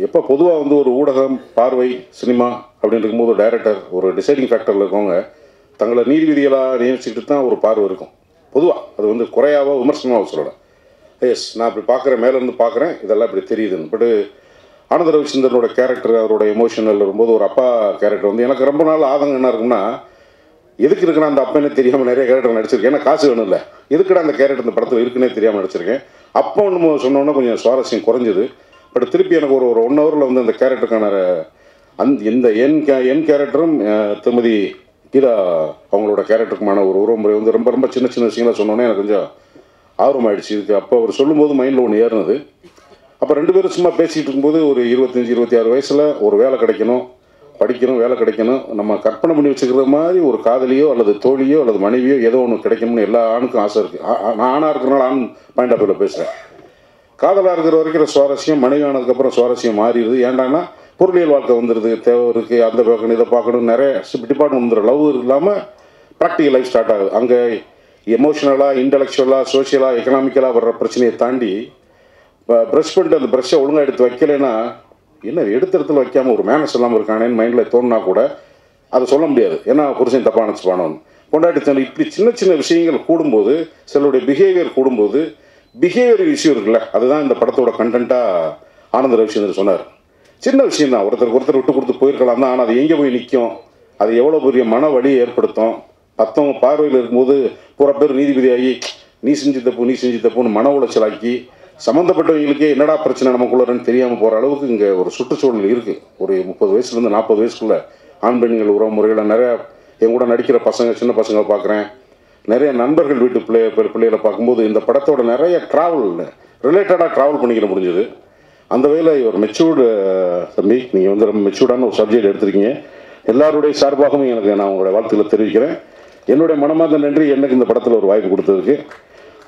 எப்போ பொதுவாக வந்து ஒரு ஊடகம், பார்வை, சினிமா அப்படின்னு இருக்கும்போது டைரக்டர் ஒரு டிசைடிங் ஃபேக்டரில் இருக்கவங்க தங்களை நீதிபதிகளாக நியமிச்சுக்கிட்டு தான் ஒரு பார்வை இருக்கும் பொதுவாக. அது வந்து குறையாவோ விமர்சனமாக சொல்லலை. எஸ், நான் இப்படி பார்க்குறேன், மேலேருந்து பார்க்குறேன், இதெல்லாம் இப்படி தெரியுதுன்னு. பட் ஆனந்த ரவிச்சந்திரனோட கேரக்டர், அவரோட எமோஷனல் வரும்போது ஒரு அப்பா கேரக்டர் வந்து எனக்கு ரொம்ப நாள் ஆதங்கம் என்ன இருக்குன்னா, எதுக்கு இருக்குன்னா அந்த அப்பனே தெரியாமல் நிறைய கேரக்டர் நடிச்சிருக்கேன். ஏன்னா காசு வேணும் இல்லை, எதுக்குடா அந்த கேரக்டர் இந்த படத்தில் இருக்குன்னே தெரியாமல் நடிச்சிருக்கேன். அப்போ ஒன்று சொன்னோன்னா கொஞ்சம் சுவாரஸ்யம் குறைஞ்சிது. பட் திருப்பி எனக்கு ஒரு 1 ஹவரில் வந்து அந்த கேரக்டருக்கான இந்த என் கேரக்டரும் திருமதி கீதா அவங்களோட கேரக்டருக்குமான ஒரு உறவுமுறை வந்து ரொம்ப ரொம்ப சின்ன சின்ன விஷயங்களாக சொன்னோன்னே எனக்கு கொஞ்சம் ஆர்வமாயிடுச்சு இதுக்கு. அப்போ அவர் சொல்லும்போது மைண்டில் ஒன்று ஏறினது. அப்போ 2 பேரும் சும்மா பேசிகிட்டு இருக்கும்போது ஒரு 25-26 வயசில் ஒரு வேலை கிடைக்கணும், படிக்கணும், வேலை கிடைக்கணும், நம்ம கற்பனை பண்ணி வச்சுக்கிற மாதிரி ஒரு காதலியோ அல்லது தோழியோ அல்லது மனைவியோ ஏதோ ஒன்று கிடைக்கணும்னு எல்லா ஆணுக்கும் ஆசை இருக்குது. நான் ஆணாக இருக்கிறனால ஆண் பாயிண்ட் ஆஃப் வியூவில் பேசுகிறேன். காதலாக இருக்கிற வரைக்கும் சுவாரஸ்யம், மனைவி ஆனதுக்கப்புறம் சுவாரஸ்யம் மாறிடுது. ஏண்டான்னா பொருளியல் வாழ்க்கை வந்துடுது, தேவை இருக்குது, அந்த பார்க்கணும், இதை பார்க்கணும், நிறைய டிபார்ட்மெண்ட் வந்துடும். லவ் இல்லாமல் ப்ராக்டிக்கல் லைஃப் ஸ்டார்ட் ஆகுது. அங்கே எமோஷனலாக, இன்டலெக்சுவலாக, சோஷியலாக, எக்கனாமிக்கலாக வர்ற பிரச்சனையை தாண்டி ப்ரஷ் பண்ணிட்டு அந்த ப்ரஷ்ஷை ஒழுங்காக எடுத்து வைக்கலைன்னா என்ன எடுத்த இடத்துல வைக்காமல் ஒரு மேனஸ் இல்லாமல் இருக்கானேன்னு மைண்டில் தோணுனா கூட அதை சொல்ல முடியாது. ஏன்னா புருஷன் தப்பாக நினச்சிப்பானோன்னு கொண்டாடி இப்படி சின்ன சின்ன விஷயங்கள் கூடும்போது, சிலருடைய பிஹேவியர் கூடும்போது, பிஹேவியர் இஷ்யூ இருக்குல்ல, அதுதான் இந்த படத்தோட கண்டென்ட்டாக ஆனந்த ரவிச்சந்திரன் சொன்னார். சின்ன விஷயம் தான், ஒருத்தர் விட்டு கொடுத்து போயிருக்கலாம் தான். ஆனால் அது எங்கே போய் நிற்கும், அது எவ்வளோ பெரிய மன வலியை ஏற்படுத்தும். மற்றவங்க பார்வையில் இருக்கும்போது பூரா பேர் நீதிபதியாகி நீ செஞ்சு தப்புன்னு மன உளைச்சலாக்கி சம்மந்தப்பட்டவங்களுக்கே என்னடா பிரச்சனை நமக்குள்ளன்னு தெரியாமல் போகிற அளவுக்கு இங்கே ஒரு சுற்றுச்சூழல் இருக்குது. ஒரு 30 வயசுலேருந்து 40 வயசுக்குள்ளே ஆண் பெண்கள் உறவு முறைகளை நிறையா என் கூட நடிக்கிற பசங்க, சின்ன பசங்களை பார்க்குறேன், நிறைய நண்பர்கள் வீட்டு பிள்ளைகளை பார்க்கும்போது இந்த படத்தோட நிறைய ரிலேட்டடாக ட்ராவல் பண்ணிக்கிற முடிஞ்சது. அந்த வகையில் ஒரு மெச்சூர்டு தம்பி, நீங்கள் வந்து ரொம்ப மெச்சூர்டான ஒரு சப்ஜெக்ட் எடுத்திருக்கீங்க. எல்லாருடைய சார்பாகவும் எனக்கு நான் உங்களுடைய வாழ்த்துக்களை தெரிவிக்கிறேன். என்னுடைய மனமார்ந்த நன்றி எனக்கு இந்த படத்தில் ஒரு வாய்ப்பு கொடுத்ததுக்கு.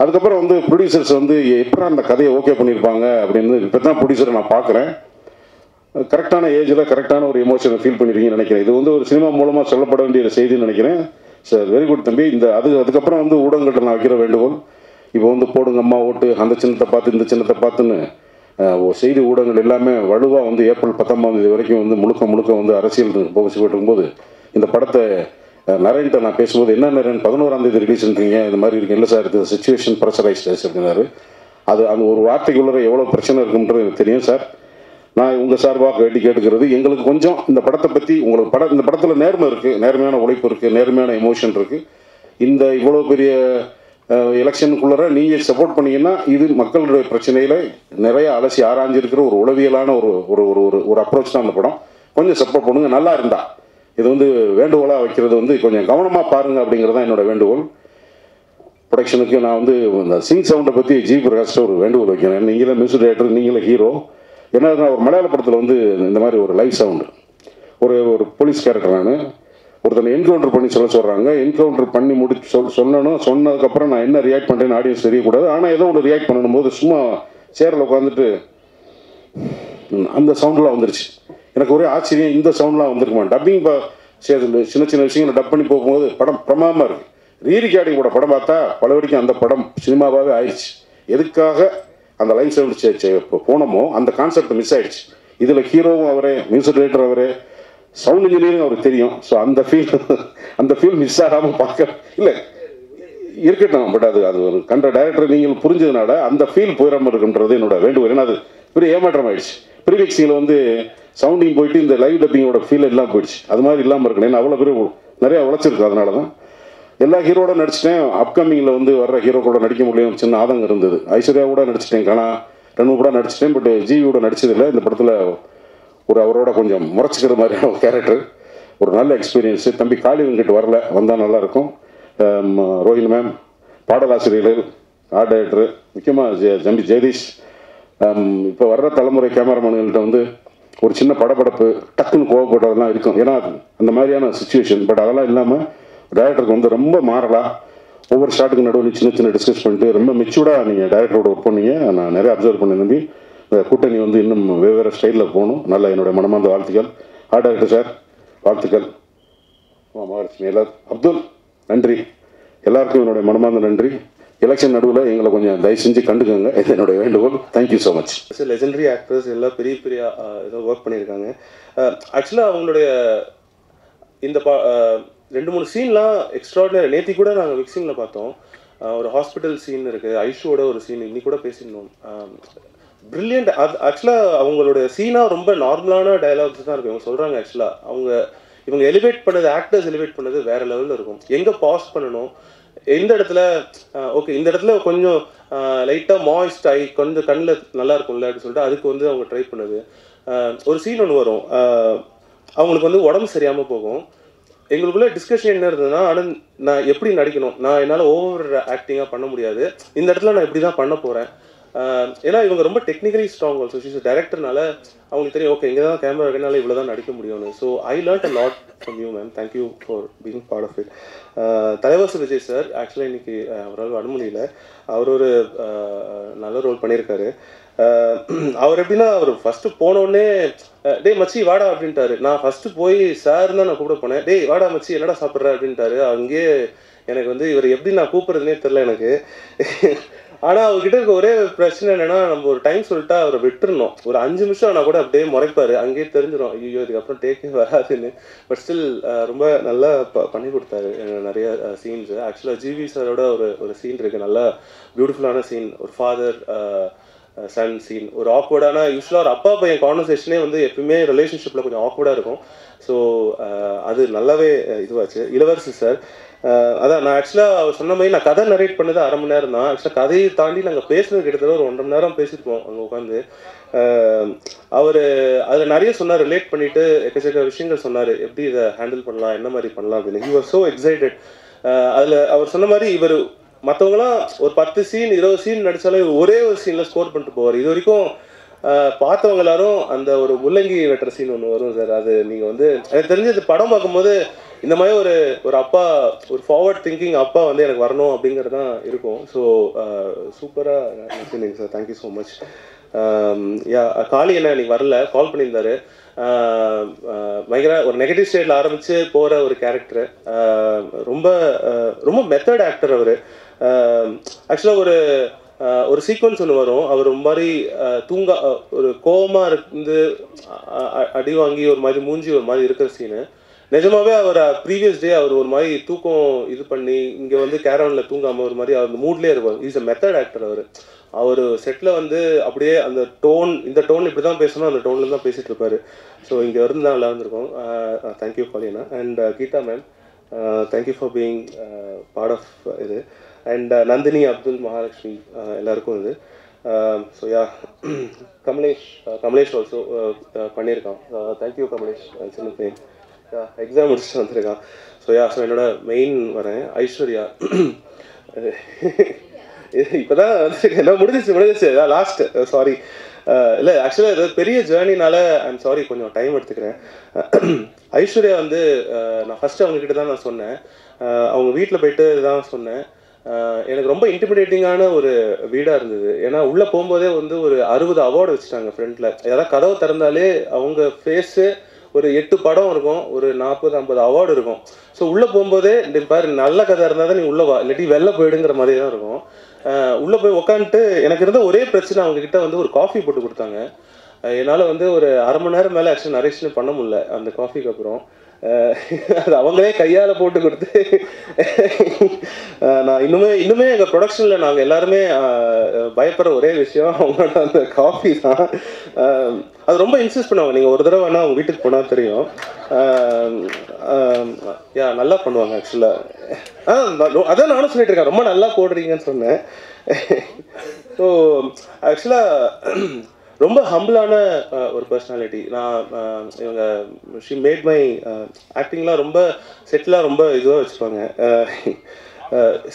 அதுக்கப்புறம் வந்து ப்ரொடியூசர்ஸ் வந்து எப்படி அந்த கதையை ஓகே பண்ணியிருப்பாங்க அப்படின்னு இப்போ தான் ப்ரொடியூசரை நான் பார்க்குறேன். கரெக்டான ஏஜில் கரெக்டான ஒரு எமோஷனை ஃபீல் பண்ணியிருக்கீங்கன்னு நினைக்கிறேன். இது வந்து ஒரு சினிமா மூலமாக சொல்லப்பட வேண்டிய செய்தின்னு நினைக்கிறேன். சார் வெரி குட் தம்பி. அதுக்கப்புறம் வந்து ஊடகங்கள்கிட்ட நான் வைக்கிற வேண்டுகோள், இப்போ வந்து போடுங்க அம்மா ஓட்டு, அந்த சின்னத்தை பார்த்து இந்த சின்னத்தை பார்த்துன்னு செய்தி ஊடகங்கள் எல்லாமே வலுவாக வந்து ஏப்ரல் 19 வரைக்கும் வந்து முழுக்க வந்து அரசியல் போகச்சு போயிட்டுருக்கும்போது இந்த படத்தை நரேன்ட்ட நான் பேசும்போது, என்ன நரேன் 11ஆம் தேதி ரிலீஸ்ன்றீங்க, இந்த மாதிரி இருக்கு. இல்லை சார், இது சிச்சுவேஷன் ப்ரெஷரைஸ்ட் அப்படின்னாரு. அது அந்த ஒரு வார்த்தைக்குள்ளே எவ்வளோ பிரச்சனை இருக்குன்றது எனக்கு தெரியும் சார். நான் உங்கள் சார்பாக கேட்டுக்கிறது, எங்களுக்கு கொஞ்சம் இந்த படத்தை பற்றி உங்களுக்கு இந்த படத்தில் நேர்மை இருக்குது, நேர்மையான உழைப்பு இருக்குது, நேர்மையான எமோஷன் இருக்குது. இந்த இவ்வளோ பெரிய எலெக்ஷனுக்குள்ளே நீங்கள் சப்போர்ட் பண்ணிங்கன்னா இது மக்களுடைய பிரச்சனையில் நிறைய அலசி ஆராய்ஞ்சிருக்கிற ஒரு உளவியலான ஒரு ஒரு ஒரு ஒரு அப்ரோச் தான் அந்த படம். கொஞ்சம் சப்போர்ட் பண்ணுங்கள். நல்லா இருந்தா இது வந்து வேண்டுகோளாக வைக்கிறது வந்து கொஞ்சம் கவனமாக பாருங்கள் அப்படிங்கிறது தான் என்னோடய வேண்டுகோள். ப்ரொடக்ஷனுக்கு நான் வந்து இந்த சிங் சவுண்டை பற்றி ஜி பிரகாஷ்ட ஒரு வேண்டுகோள் வைக்கிறேன். நீங்களே மியூசிக் டைரக்டர், நீங்களே ஹீரோ. ஏன்னா ஒரு மலையாள படத்தில் வந்து இந்த மாதிரி ஒரு லைவ் சவுண்டு ஒரு போலீஸ் கேரக்டர் நான் ஒருத்தனை என்கவுண்டர் பண்ணி சொல்கிறாங்க. என்கவுண்டர் பண்ணி சொல்லணும். சொன்னதுக்கப்புறம் நான் என்ன ரியாக்ட் பண்ணுறேன்னு ஆடியன்ஸ் தெரியக்கூடாது. ஆனால் ஏதோ ஒன்று ரியாக்ட் பண்ணும்போது சும்மா சேரில் உட்காந்துட்டு அந்த சவுண்டெலாம் வந்துருச்சு. எனக்கு ஒரே ஆச்சரியம், இந்த சவுண்ட்லாம் வந்துருக்குமா. டப்பிங் சின்ன சின்ன விஷயங்களை டப் பண்ணி போகும்போது படம் பிரமாதமாக இருக்குது. ரீரிகார்டிங் கூட படம் பார்த்தா பலவடிக்கும் அந்த படம் சினிமாவாகவே ஆயிடுச்சு. எதுக்காக அந்த லைன் சவுண்ட் இப்போ போனோமோ அந்த கான்செப்ட் மிஸ் ஆயிடுச்சு. இதில் ஹீரோவும் அவரே, மியூசிக் டைரக்டர் அவரே, சவுண்ட் இன்ஜினியரிங் அவருக்கு தெரியும். ஸோ அந்த ஃபீல் மிஸ் ஆகாமல் பார்க்க இல்லை இருக்கட்டும். பட் அது ஒரு கண்ட டைரக்டர் நீங்கள் புரிஞ்சதுனால அந்த ஃபீல் போயிடாமல் இருக்குன்றது என்னோட வேண்டுகோள். ஏன்னா அது பெரிய ஏமாற்றம் ஆயிடுச்சு. ப்ரீமிக்ஸிங்கில் வந்து சவுண்டிங் போயிட்டு இந்த லைவ் டப்பிங்கோட ஃபீல் எல்லாம் போயிடுச்சு. அது மாதிரி இல்லாமல் இருக்கணும். ஏன்னா அவ்வளோ பேர் நிறையா உழைச்சிருக்கு. அதனால தான் எல்லா ஹீரோட நடிச்சிட்டேன். அப்கமிங்கில் வந்து வர்ற ஹீரோ கூட நடிக்க முடியும் சின்ன ஆதங்கம் இருந்தது. ஐஸ்வர்யாவோட நடிச்சிட்டேன், கனா 2 கூட நடிச்சிட்டேன். பட் ஜிவியோட நடிச்சதில்லை. இந்த படத்தில் ஒரு அவரோட கொஞ்சம் முறைச்சிக்கிற மாதிரியான ஒரு கேரக்டர், ஒரு நல்ல எக்ஸ்பீரியன்ஸு. தம்பி காளி வெங்கட் வரல, வந்தால் நல்லாயிருக்கும். ரோஹிணி மேம், பாடலாசிரியர்கள், ஆர்ட் டைரக்டர், முக்கியமாக தம்பி ஜெயதீஷ். இப்போ வர்ற தலைமுறை கேமராமேன்கள்கிட்ட வந்து ஒரு சின்ன படப்படப்பு, டக்குன்னு கோவப்பட்டதெல்லாம் இருக்கும். ஏன்னா அந்த மாதிரியான சுச்சுவேஷன். பட் அதெல்லாம் இல்லாமல் டைரக்டருக்கு வந்து ரொம்ப மாறலாம். ஒவ்வொரு ஷாட்டுக்கு நடுவில் சின்ன சின்ன டிஸ்கஸ் பண்ணிட்டு ரொம்ப மெச்சூர்டாக நீங்கள் டைரக்டரோட ஒர்க் பண்ணீங்க. நான் நிறைய அப்சர்வ் பண்ணேன் தம்பி. இந்த கூட்டணி வந்து இன்னும் வெவ்வேறு ஸ்டைலில் போகணும். நல்ல என்னுடைய மனமார்ந்த வாழ்த்துக்கள். ஆர்ட் டைரக்டர் சார் வாழ்த்துக்கள். மகாலட்சுமி எல்லாரும், அப்துல் நன்றி. எல்லாருக்கும் என்னுடைய மனமார்ந்த நன்றி. எலெக்ஷன் நடுவில் எங்களை கொஞ்சம் தயவு செஞ்சு கண்டுக்கோங்க, இது என்னுடைய வேண்டுகோள். Thank you so much. Legendary actors எல்லாம் பெரிய பெரிய ஏதோ ஒர்க் பண்ணியிருக்காங்க. ஆக்சுவலாக அவங்களுடைய இந்த 2-3 சீன்லாம் எக்ஸ்ட்ராடினரி. நேற்று கூட நாங்கள் மிக்சிங்கில் பார்த்தோம். ஒரு ஹாஸ்பிட்டல் சீன் இருக்குது, ஐஷுவோட ஒரு சீன் இன்னைக்கு கூட பேசியிருந்தோம். ப்ரில்லியண்ட். அது ஆக்சுவலாக அவங்களுடைய சீனாக ரொம்ப நார்மலான டயலாக்ஸ் தான் இருக்கும். இவங்க சொல்கிறாங்க ஆக்சுவலாக இவங்க எலிவேட் பண்ணது, ஆக்டர்ஸ் எலிவேட் பண்ணது வேறு லெவலில் இருக்கும். எங்கே பாஸ் பண்ணணும், எந்த இடத்துல ஓகே இந்த இடத்துல கொஞ்சம் லைட்டாக மாய்ஸ்ட் ஆகி கொஞ்சம் கண்ணில் நல்லா இருக்கும்ல அப்படின்னு சொல்லிட்டு அதுக்கு வந்து அவங்க ட்ரை பண்ணது. ஒரு சீன் ஒன்று வரும், அவங்களுக்கு வந்து உடம்பு சரியாமல் போகும். எங்களுக்குள்ள டிஸ்கஷன் என்ன இருந்ததுன்னா, ஆனால் நான் எப்படி நடிக்கணும், நான் என்னால் ஓவர் ஆக்டிங்காக பண்ண முடியாது, இந்த இடத்துல நான் இப்படி தான் பண்ண போகிறேன். ஏன்னா இவங்க ரொம்ப டெக்னிக்கலி ஸ்ட்ராங். ஆல்சோ ஷீஸ் டைரக்டர்னால அவங்களுக்கு தெரியும் ஓகே இங்கே தான் கேமரா இருக்கனால இவ்வளோ தான் நடிக்க முடியும்னு. So I learn a lot from you ma'am. Thank you for being part of it. Thalaivasal Vijay sir ஆக்சுவலாக இன்னைக்கு அவரால் வர முடியல. அவர் ஒரு நல்ல ரோல் பண்ணியிருக்காரு. அவர் எப்படின்னா, அவர் ஃபஸ்ட்டு போனோடனே டே மச்சி வாடா அப்படின்ட்டாரு. நான் ஃபஸ்ட்டு போய் சார் தான் நான் கூப்பிட போனேன். டேய் வாடா மச்சி என்னடா சாப்பிட்ற அப்படின்ட்டாரு. அங்கேயே எனக்கு வந்து இவர் எப்படி நான் கூப்பிட்றதுனே தெரில எனக்கு. ஆனால் அவர்கிட்ட இருக்க ஒரே பிரச்சனை என்னென்னா, நம்ம ஒரு டைம் சொல்லிட்டா அவரை விட்டுருணும். ஒரு 5 நிமிஷம் ஆனால் கூட அப்படியே முறைப்பார். அங்கேயே தெரிஞ்சிடும் ஐயோ இதுக்கப்புறம் டேக்கே வராதுன்னு. பட் ஸ்டில் ரொம்ப நல்லா பண்ணி கொடுத்தாரு நிறைய சீன்ஸு. ஆக்சுவலாக ஜிவி சாரோட ஒரு சீன் இருக்குது, நல்லா பியூட்டிஃபுல்லான சீன். ஒரு ஃபாதர் சன் சீன், ஒரு ஆக்வர்டான, யூஸ்வலாக ஒரு அப்பா பையன் கான்வர்சேஷனே வந்து எப்பவுமே ரிலேஷன்ஷிப்பில் கொஞ்சம் ஆக்வர்டாக இருக்கும். ஸோ அது நல்லாவே இதுவாச்சு. இளவரசி சார் அதான் நான் ஆக்சுவலாக அவர் சொன்ன மாதிரி நான் கதை நரேட் பண்ணது 1/2 மணி நேரம் தான். ஆக்சுவலாக கதையை தாண்டி நாங்கள் பேசுனது கிட்டத்தட்ட ஒரு 1.5 மணி நேரம் பேசியிருப்போம் அங்கே உட்காந்து. அவர் அதில் நிறைய சொன்னார், ரிலேட் பண்ணிவிட்டு எக்கச்சக்க விஷயங்கள் சொன்னார், எப்படி இதை ஹேண்டில் பண்ணலாம், என்ன மாதிரி பண்ணலாம் அப்படின்னு. He was so excited. அதில் அவர் சொன்ன மாதிரி இவர் மற்றவங்களாம் ஒரு 10 சீன் 20 சீன் நடித்தாலும் ஒரே ஒரு சீனில் ஸ்கோர் பண்ணிட்டு போவார். இது வரைக்கும் பார்த்தவங்க எல்லாரும் அந்த ஒரு முள்ளங்கி வெட்டுற சீன் ஒன்று வரும் சார். அது நீங்கள் வந்து எனக்கு தெரிஞ்சது படம் பார்க்கும்போது இந்த மாதிரி ஒரு அப்பா, ஒரு ஃபார்வர்ட் திங்கிங் அப்பா வந்து எனக்கு வரணும் அப்படிங்கிறது தான் இருக்கும். ஸோ சூப்பராக நடிச்சிருந்தீங்க sir. Thank you so much. Kali என்ன இன்னைக்கு வரல, கால் பண்ணியிருந்தாரு. பயங்கர ஒரு நெகட்டிவ் ஸ்டேட்டில் ஆரம்பித்து போகிற ஒரு கேரக்டரு. ரொம்ப ரொம்ப மெத்தட் ஆக்டர் அவர். ஆக்சுவலாக ஒரு சீக்வன்ஸ் ஒன்று வரும், அவர் ஒரு மாதிரி ஒரு கோவமாக இருந்து அடி வாங்கி ஒரு மாதிரி மூஞ்சி ஒரு மாதிரி இருக்கிற சீனு. நிஜமாவே அவர் ப்ரீவியஸ் டே அவர் ஒரு மாதிரி தூக்கம் இது பண்ணி இங்கே வந்து கேரவனில் தூங்காமல் ஒரு மாதிரி அவர் மூட்லேயே இருப்பார். இஸ் அ மெத்தட் ஆக்டர் அவர் செட்டில் வந்து அப்படியே அந்த டோன், இந்த டோன் இப்படி தான் பேசணும், அந்த டோனில் தான் பேசிகிட்டு இருப்பார். ஸோ இங்கே இருந்து தான் நல்லா இருந்திருக்கோம். Thank you Palina. And Geetha ma'am, thank you for being part of இது. அண்ட் நந்தினி, அப்துல், மகாலட்சுமி எல்லாருக்கும் இது. ஸோ யா, கமலேஷ் ஆல்சோ பண்ணியிருக்கான். தேங்க்யூ கமலேஷ், சின்ன பையன், எக்ஸாம் முடிச்சுட்டு வந்திருக்கான். ஸோ யா, ஸோ என்னோட மெயின் வரேன் ஐஸ்வர்யா. இப்போ தான் என்ன முடிஞ்சிச்சு லாஸ்ட், சாரி. இல்லை ஆக்சுவலாக இது பெரிய ஜேர்னினால ஐம் சாரி, கொஞ்சம் டைம் எடுத்துக்கிறேன். ஐஸ்வர்யா வந்து நான் ஃபஸ்ட்டு அவங்கக்கிட்ட தான் நான் சொன்னேன், அவங்க வீட்டில் போயிட்டு தான் சொன்னேன். எனக்கு ரொம்ப இன்டிமிடேட்டிங்கான ஒரு வீடாக இருந்தது. ஏன்னா உள்ளே போகும்போதே வந்து ஒரு 60 அவார்டு வச்சுட்டாங்க ஃப்ரண்ட்டில். ஏதாவது கதவை திறந்தாலே அவங்க ஃபேஸு ஒரு 8 படம் இருக்கும், ஒரு 40-50 அவார்டு இருக்கும். ஸோ உள்ளே போகும்போதே பாரு, நல்ல கதை இருந்தால் தான் நீ உள்ளே வா, இல்லாட்டி வெளில போயிடுங்கிற மாதிரி தான் இருக்கும். உள்ளே போய் உட்காந்துட்டு எனக்கு இருந்த ஒரே பிரச்சனை, அவங்கக்கிட்ட வந்து ஒரு காஃபி போட்டு கொடுத்தாங்க. என்னால் வந்து ஒரு அரை மணி நேரம் மேலே ஆக்சுவலி நரேஷன் பண்ண முடியல அந்த காஃபிக்கு அப்புறம். அது அவங்களே கையால் போட்டு கொடுத்து நான் இன்னுமே எங்கள் ப்ரொடக்ஷனில் நாங்கள் எல்லாருமே பயப்படுற ஒரே விஷயம் அவங்களோட அந்த காஃபி தான். அது ரொம்ப இன்சிஸ்ட் பண்ணுவாங்க. நீங்கள் ஒரு தடவை வேணால் அவங்க வீட்டுக்கு போனால் தெரியும். யா, நல்லா பண்ணுவாங்க ஆக்சுவலாக. அதான் நானும் சொல்லிட்டு இருக்கேன், ரொம்ப நல்லா போடுறீங்கன்னு சொன்னேன். ஸோ ஆக்சுவலாக ரொம்ப ஹம்பிளான ஒரு பர்சனாலிட்டி. நான் இவங்க ஷி மேட் மை ஆக்டிங்லாம் ரொம்ப செட்டிலாக ரொம்ப இதுவாக வச்சுப்பாங்க.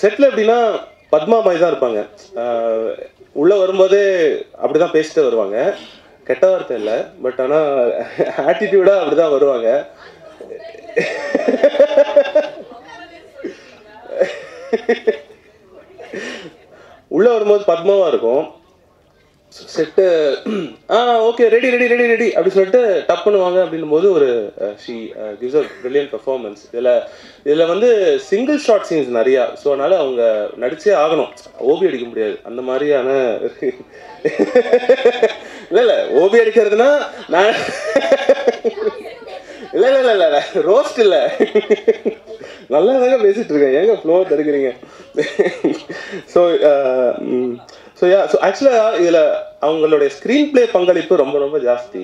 செட்டில் எப்படின்னா பத்மா மாதிரி தான் இருப்பாங்க. உள்ளே வரும்போதே அப்படி தான் பேசிட்டு வருவாங்க. கெட்ட வார்த்தை இல்லை, பட் ஆனால் ஆட்டிடியூடாக அப்படி தான் வருவாங்க. உள்ளே வரும்போது பத்மாவாக இருக்கும். Set okay ready ready ready ready அப்படி சொல்லிட்டு டப் பண்ணுவாங்க. அப்படின்னும் போது ஒரு she gives a brilliant performance. இதில் வந்து சிங்கிள் ஷாட் சீன்ஸ் நிறையா. ஸோ அதனால் அவங்க நடிச்சே ஆகணும், ஓபி அடிக்க முடியாது அந்த மாதிரியான. இல்லை ஓபி அடிக்கிறதுனா நான் இல்லை ரோஸ்ட் இல்லை, நல்லா தாங்க பேசிட்டு இருக்கேன், ஏங்க ஃப்ளோ தடுக்கிறீங்க. ஸோ ஆக்சுவலாக இதில் அவங்களுடைய ஸ்க்ரீன் பிளே பங்களிப்பு ரொம்ப ரொம்ப ஜாஸ்தி.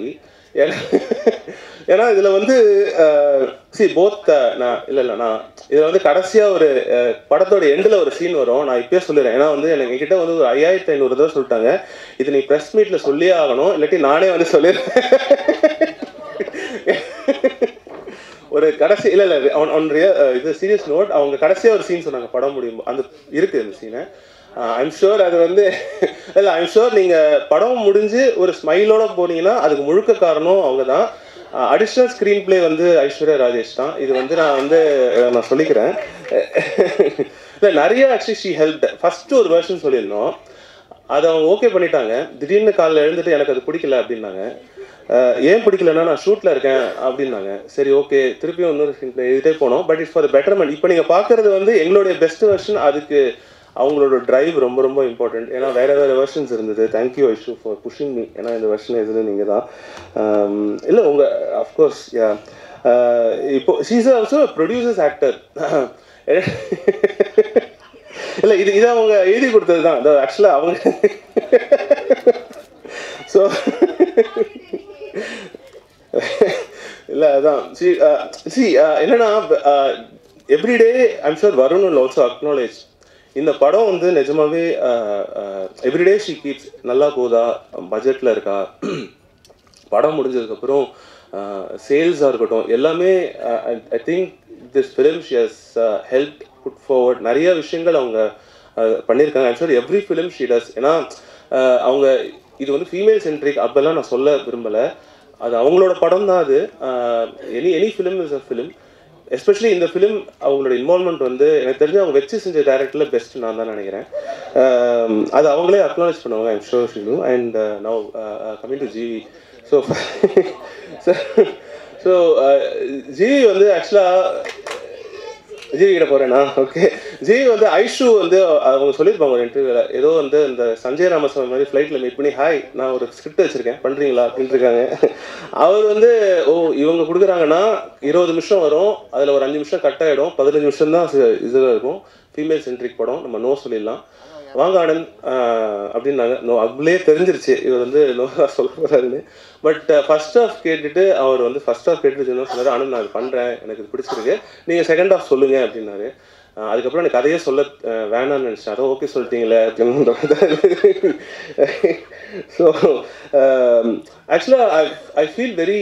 ஏன்னா இதில் வந்து நான் இதில் வந்து கடைசியாக ஒரு படத்தோட எண்டில் ஒரு சீன் வரும். நான் இப்போயே சொல்லிடுறேன், ஏன்னா வந்து என்கிட்ட வந்து ஒரு 5500 தடவை சொல்லிட்டாங்க, இது நீ ப்ரெஸ் மீட்டில் சொல்லியே ஆகணும், இல்லாட்டி நானே வந்து சொல்லிடுறேன். ஒரு கடைசி இல்லை இது சீரியஸ் நோட், அவங்க கடைசியாக ஒரு சீன் சொன்னாங்க படம் முடியும், அந்த இருக்குது அந்த சீனை. ஐம் ஷுர் அது வந்து இல்லை, ஐம் ஷுர் நீங்கள் படம் முடிஞ்சு ஒரு ஸ்மைலோட போனீங்கன்னா அதுக்கு முழுக்க காரணம் அவங்க தான். அடிஷ்னல் ஸ்க்ரீன் பிளே வந்து ஐஸ்வர்யா ராஜேஷ் தான். இது வந்து நான் சொல்லிக்கிறேன். இல்லை நிறைய ஆக்சுவலி ஷீ ஹெல்ப். ஃபஸ்ட்டு ஒரு வெர்ஷன் சொல்லியிருந்தோம், அதை அவங்க ஓகே பண்ணிட்டாங்க. திடீர்னு காலையில் எழுந்துட்டு எனக்கு அது பிடிக்கல அப்படின்னாங்க. ஏன் பிடிக்கலன்னா நான் ஷூட்டில் இருக்கேன் அப்படின்னாங்க. சரி ஓகே, திருப்பியும் இன்னொரு ஸ்க்ரீன் பிளே எழுதிட்டே போனோம். But it's for betterment. இப்போ நீங்கள் பார்க்குறது வந்து எங்களுடைய பெஸ்ட் வெர்ஷன். அதுக்கு அவங்களோட ட்ரைவ் ரொம்ப ரொம்ப இம்பார்ட்டண்ட். ஏன்னா வேறு வெர்ஷன்ஸ் இருந்தது. Thank you Aishu for pushing me. ஏன்னா இந்த வெர்ஷன் எதுன்னு நீங்கள் தான். இல்லை உங்கள் அஃப்கோர்ஸ் யா, இப்போ ஷீஸ் ஆல்சோ ப்ரொடியூசர்ஸ் ஆக்டர். இல்லை இது அவங்க எழுதி கொடுத்தது தான். ஆக்சுவலாக அவங்க ஸோ இல்லை அதான் என்னன்னா everyday I'm sure Varun will also acknowledge, இந்த படம் வந்து நிஜமாவே எவ்ரிடே ஷீ கீப்ஸ் நல்லா போதா, பட்ஜெட்டில் இருக்கா, படம் முடிஞ்சதுக்கப்புறம் சேல்ஸாக இருக்கட்டும் எல்லாமே. I think this film she has help put forward. நிறைய விஷயங்கள் அவங்க பண்ணியிருக்காங்க. I'm sure every film she does. ஏன்னா அவங்க இது வந்து ஃபீமேல் சென்ட்ரிக் அப்பெல்லாம் நான் சொல்ல விரும்பலை, அது அவங்களோட படம் தான். அது any film is a film. Especially இந்த ஃபிலிம் அவங்களோட இன்வால்மெண்ட் வந்து எனக்கு தெரிஞ்சு அவங்க வச்சு செஞ்ச டைரக்டரில் பெஸ்ட் நான் தான் நினைக்கிறேன். அது அவங்களே அக்னாலேஜ் பண்ணுவாங்க. I'm sure she too. And now coming to GV. So GV வந்து ஆக்சுவலாக ஜிவி கிட்ட போகிறேன்னா ஓகே. ஜிவி வந்து ஐஷு வந்து அவங்க சொல்லியிருப்பாங்க ஒரு இன்டர்வியூவில், ஏதோ வந்து இந்த சஞ்சய் ராமசாமி மாதிரி ஃப்ளைட்டில் மீட் பண்ணி ஹாய் நான் ஒரு ஸ்கிரிப்ட் வச்சுருக்கேன் பண்ணுறீங்களா அப்படின்ட்டு இருக்காங்க. அவர் வந்து இவங்க கொடுக்குறாங்கன்னா 20 நிமிஷம் வரும், அதில் ஒரு 5 நிமிஷம் கட் ஆகிடும், 15 நிமிஷம் தான் இதில் இருக்கும். ஃபீமேல் சென்ட்ரிக் படம், நம்ம நோ சொல்லிடலாம், வாங்க ஆனந்த் அப்படின்னாங்க. நோ அப்படியே தெரிஞ்சிருச்சு இவர் வந்து நோவா சொல்ல போகிறாருன்னு. பட் ஃபர்ஸ்ட் ஹாஃப் கேட்டுட்டு அவர் வந்து ஃபர்ஸ்ட் ஹாஃப் கேட்டுட்டு சொன்னார், ஆனந்த் நான் அது பண்ணுறேன், எனக்கு இது பிடிச்சிருக்கு, நீங்கள் செகண்ட் ஹாஃப் சொல்லுங்கள் அப்படின்னாரு. அதுக்கப்புறம் எனக்கு கதையே சொல்ல வேணாம்னு நினச்சேன். அதான் ஓகே சொல்லிட்டீங்களே அப்படின்ற ஸோ ஆக்சுவலாக ஐ ஃபீல் வெரி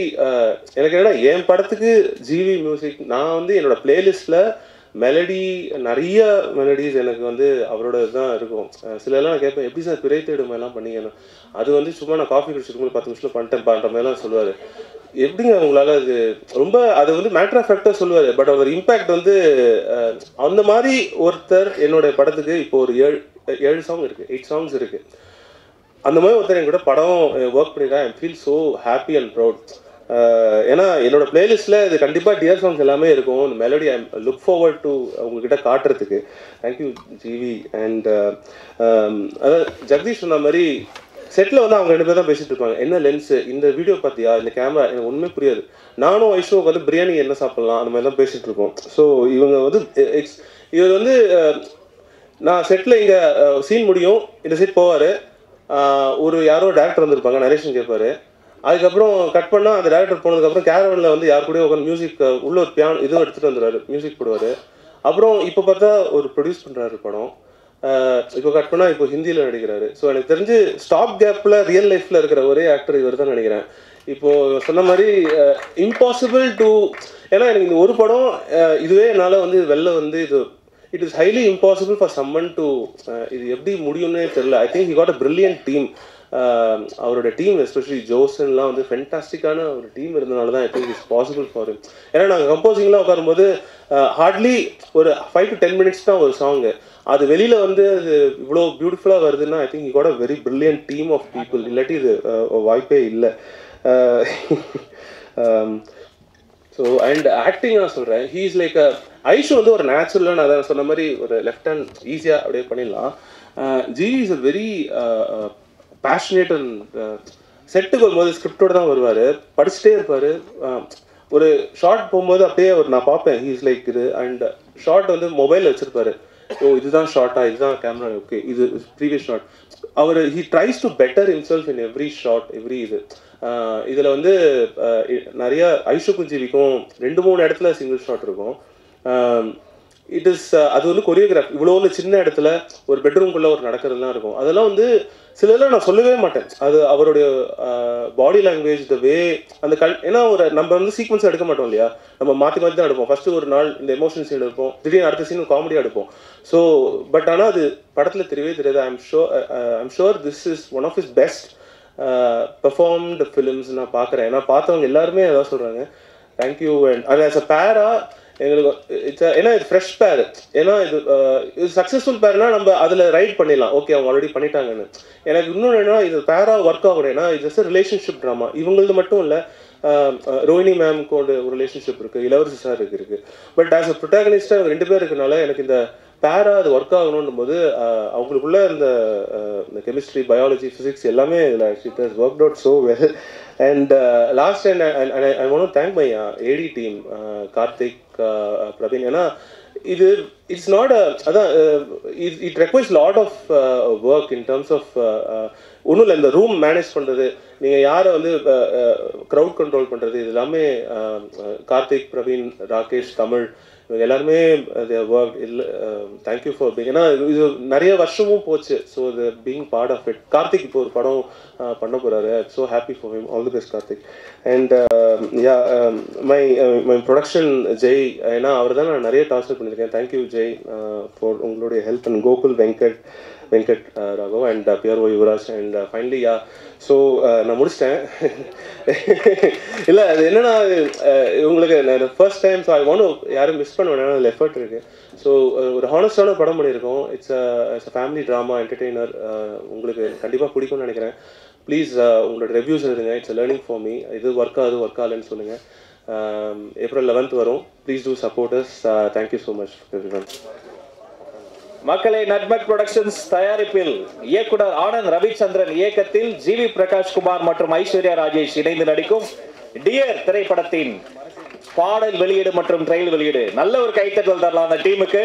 எனக்கு என்னன்னா என் படத்துக்கு ஜிவி மியூசிக் நான் வந்து என்னோடய பிளேலிஸ்ட்டில் மெலடி நிறைய மெலடிஸ் எனக்கு வந்து அவரோட தான் இருக்கும். சிலலாம் நான் கேட்பேன் எப்படி சார் பிறை தேடும் எல்லாம் பண்ணிக்கணும், அது வந்து சும்மா நான் காஃபி குடிச்சிருக்கும் 10 நிமிஷத்தில் பண்ணிட்டேன் பண்ணுற மாதிரிலாம் சொல்லுவார். எப்படிங்க உங்களால் அது ரொம்ப அது வந்து மேட்டர் ஆஃப் ஃபேக்டாக சொல்லுவார். பட் அவர் இம்பேக்ட் வந்து அந்த மாதிரி ஒருத்தர் என்னோட படத்துக்கு இப்போ ஒரு 7 சாங் இருக்குது, 8 சாங்ஸ் இருக்குது. அந்த மாதிரி ஒருத்தர் என் கூட படம் ஒர்க் பண்ணியிருக்கேன். I feel so happy and proud. ஏன்னா என்னோட பிளேலிஸ்ட்டில் இது கண்டிப்பாக டியர் சாங்ஸ் எல்லாமே இருக்கும். இந்த melody I look forward to உங்ககிட்ட காட்டுறதுக்கு. Thank you GV. அண்ட் அதாவது ஜெகதீஷ் சொன்ன மாதிரி செட்டில் வந்து அவங்க 2 பேர் தான் பேசிகிட்டு இருப்பாங்க. என்ன லென்ஸு, இந்த வீடியோ பார்த்தியா, இந்த கேமரா, எனக்கு ஒன்றுமே புரியாது. நானும் ஐஷோவுக்கு வந்து பிரியாணி என்ன சாப்பிட்லாம் அந்த மாதிரி தான் பேசிகிட்டு இருக்கோம். ஸோ இவங்க வந்து இவர் வந்து நான் செட்டில் இங்கே சீன் முடியும், இந்த சீட் போவார், ஒரு யாரோ டேரக்டர் வந்திருப்பாங்க, நரேஷன் கேட்பார். அதுக்கப்புறம் கட் பண்ணால் அந்த டேரக்டர் போனதுக்கப்புறம் கேரவனில் வந்து யார் கூட உட்காந்து மியூசிக் உள்ள ஒரு பியானோ இதுவும் எடுத்துகிட்டு வந்துடுவார், மியூசிக் போடுவார். அப்புறம் இப்போ பார்த்தா ஒரு ப்ரொடியூஸ் பண்ணுறாரு படம். இப்போ கட் பண்ணால் இப்போ ஹிந்தியில் நடிக்கிறாரு. ஸோ எனக்கு தெரிஞ்சு ஸ்டாப் கேப்பில் ரியல் லைஃப்பில் இருக்கிற ஒரே ஆக்டர் இவர் தான் நினைக்கிறேன். இப்போது சொன்ன மாதிரி இம்பாசிபிள் டு, ஏன்னா எனக்கு இந்த ஒரு படம் இதுவே என்னால் வந்து வெளில வந்து இது it is highly impossible for summon to இது எப்படி முடியும்னே தெரியல. ஐ think he got a brilliant team. அவரோட டீம் எஸ்பெஷலி ஜோசன்லாம் வந்து ஃபென்டாஸ்டிக்கான ஒரு டீம் இருந்தனால தான் I think it's possible for him. ஏன்னா நாங்கள் கம்போசிங்லாம் உட்காரும்போது ஹார்ட்லி ஒரு 5 to 10 minutes தான் ஒரு சாங்கு. அது வெளியில் வந்து அது இவ்வளோ பியூட்டிஃபுல்லாக வருதுன்னா I think he got a very brilliant team of people. இல்லாட்டி இது வாய்ப்பே இல்லை. ஸோ அண்ட் ஆக்டிங் நான் சொல்கிறேன், ஹீ இஸ் லைக் ஐஷு வந்து ஒரு நேச்சுரலாக நான் அதான் சொன்ன மாதிரி ஒரு லெஃப்ட் ஹேண்ட் ஈஸியாக அப்படியே பண்ணிடலாம். GV is a very passionate and செட்டுக்கு வரும்போது ஸ்கிரிப்டோடு தான் வருவார், படிச்சுட்டே இருப்பார். ஒரு ஷார்ட் போகும்போது அப்படியே நான் பார்ப்பேன் ஹீ இஸ் லைக் இது. அண்ட் ஷார்ட் வந்து மொபைலில் வச்சுருப்பாரு, ஓ இதுதான் ஷார்ட்டா, இதுதான் கேமரா, ஓகே இது ப்ரீவியஸ் ஷார்ட். அவர் he tries to better himself in every shot every இது. இதில் வந்து நிறைய ஐஷுக்கும் ஜிவிக்கும் 2-3 இடத்துல சிங்கிள் ஷாட் இருக்கும். இட் இஸ் அது வந்து கொரியோகிராஃப் இவ்வளோ ஒரு சின்ன இடத்துல ஒரு பெட்ரூம்குள்ளே ஒரு நடக்கிறதுலாம் இருக்கும். அதெல்லாம் வந்து சிலதெல்லாம் நான் சொல்லவே மாட்டேன். அது அவருடைய பாடி லாங்குவேஜ், த வே அந்த ஏன்னா ஒரு நம்ம வந்து சீக்வன்ஸ் எடுக்க மாட்டோம் இல்லையா, நம்ம மாற்றி மாற்றி தான் எடுப்போம். ஃபஸ்ட்டு ஒரு நாள் இந்த எமோஷன் சீன் எடுப்போம், திடீர்னு அடுத்த சீன் காமெடியாக எடுப்போம். ஸோ பட் ஆனால் அது படத்தில் தெரியவே தெரியாது. I'm sure this is one of his best performed films நான் பார்க்குறேன். ஏன்னா பார்த்தவங்க எல்லாருமே அதான் சொல்கிறாங்க தேங்க்யூ. அண்ட் ஆஸ் அ பேரா எங்களுக்கு ஏன்னா இது ஃப்ரெஷ் பேர், ஏன்னா இது சக்ஸஸ்ஃபுல் பேர்னா நம்ம அதில் ரைட் பண்ணிடலாம், ஓகே அவங்க ஆல்ரெடி பண்ணிட்டாங்கன்னு. எனக்கு இன்னொன்று என்னன்னா இது பேரா ஒர்க் ஆகணும். ஏன்னா இது ஜஸ்ட் ரிலேஷன்ஷிப் ட்ராமா. இவங்களது மட்டும் இல்லை, ரோஹினி மேம்கோட ஒரு ரிலேஷன்ஷிப் இருக்குது, இளவரசி சார் இருக்குது. பட் ஆஸ் அ ப்ரொட்டாகனிஸ்டாக 2 பேர் இருக்கனால எனக்கு இந்த பேரா அது ஒர்க் ஆகணும் போது அவங்களுக்குள்ள இந்த கெமிஸ்ட்ரி, பயாலஜி, ஃபிசிக்ஸ் எல்லாமே இதில் it has worked out so well. And last and I want to thank my AD team, Karthik, Praveen. ஏன்னா இது இட்ஸ் நாட் அதான் it requires lot of work in terms of ஒன்றும் இல்லை, இந்த room manage பண்ணுறது, நீங்கள் யாரை வந்து க்ரௌட் கண்ட்ரோல் பண்ணுறது, இது எல்லாமே கார்த்திக், பிரவீன், ராகேஷ், தமிழ் இவங்க எல்லாருமே ஒர்க் இல்லை. தேங்க்யூ ஃபார் பீங், ஏன்னா இது நிறைய வருஷமும் போச்சு. ஸோ இது being part of it. Karthik இப்போ ஒரு படம் பண்ண போகிறாரு. So happy for him. All the best Karthik. And yeah my production Jai, ஏன்னா அவர் தான் நான் நிறைய டார்ச்சர் பண்ணியிருக்கேன். தேங்க்யூ ஜெய் ஃபார் உங்களுடைய help. And Gokul, Venkat Raghav and P R O Yuvaraj. And finally yeah so நான் முடிச்சிட்டேன். இல்லை அது என்னென்னா உங்களுக்கு first time, so I want யாரும் மிஸ் பண்ண வேணாம், அதில் எஃபர்ட் இருக்குது. ஸோ ஒரு ஹானஸ்டான படம் பண்ணியிருக்கோம். It's a family drama, entertainer. உங்களுக்கு கண்டிப்பாக பிடிக்கும்னு நினைக்கிறேன். ப்ளீஸ் உங்களோட ரிவ்யூஸ் எழுதுங்க. It's a learning for me. இது ஒர்க் ஆகுது ஒர்க் ஆகலன்னு சொல்லுங்கள். April 11th வரும். Please do support us. Thank you so much everyone. மக்களை, நட்மக் புரொடக்ஷன்ஸ் தயாரிப்பில் இயக்குனர் ஆனந்த் ரவிச்சந்திரன் இயக்கத்தில் ஜிவி பிரகாஷ் குமார் மற்றும் ஐஸ்வர்யா ராஜேஷ் இணைந்து நடிக்கும் டியர் திரைப்படத்தின் பாடல் வெளியீடு மற்றும் ட்ரெயில் வெளியீடு. நல்ல ஒரு கைத்தட்டல் தரலாம் அந்த டீமுக்கு.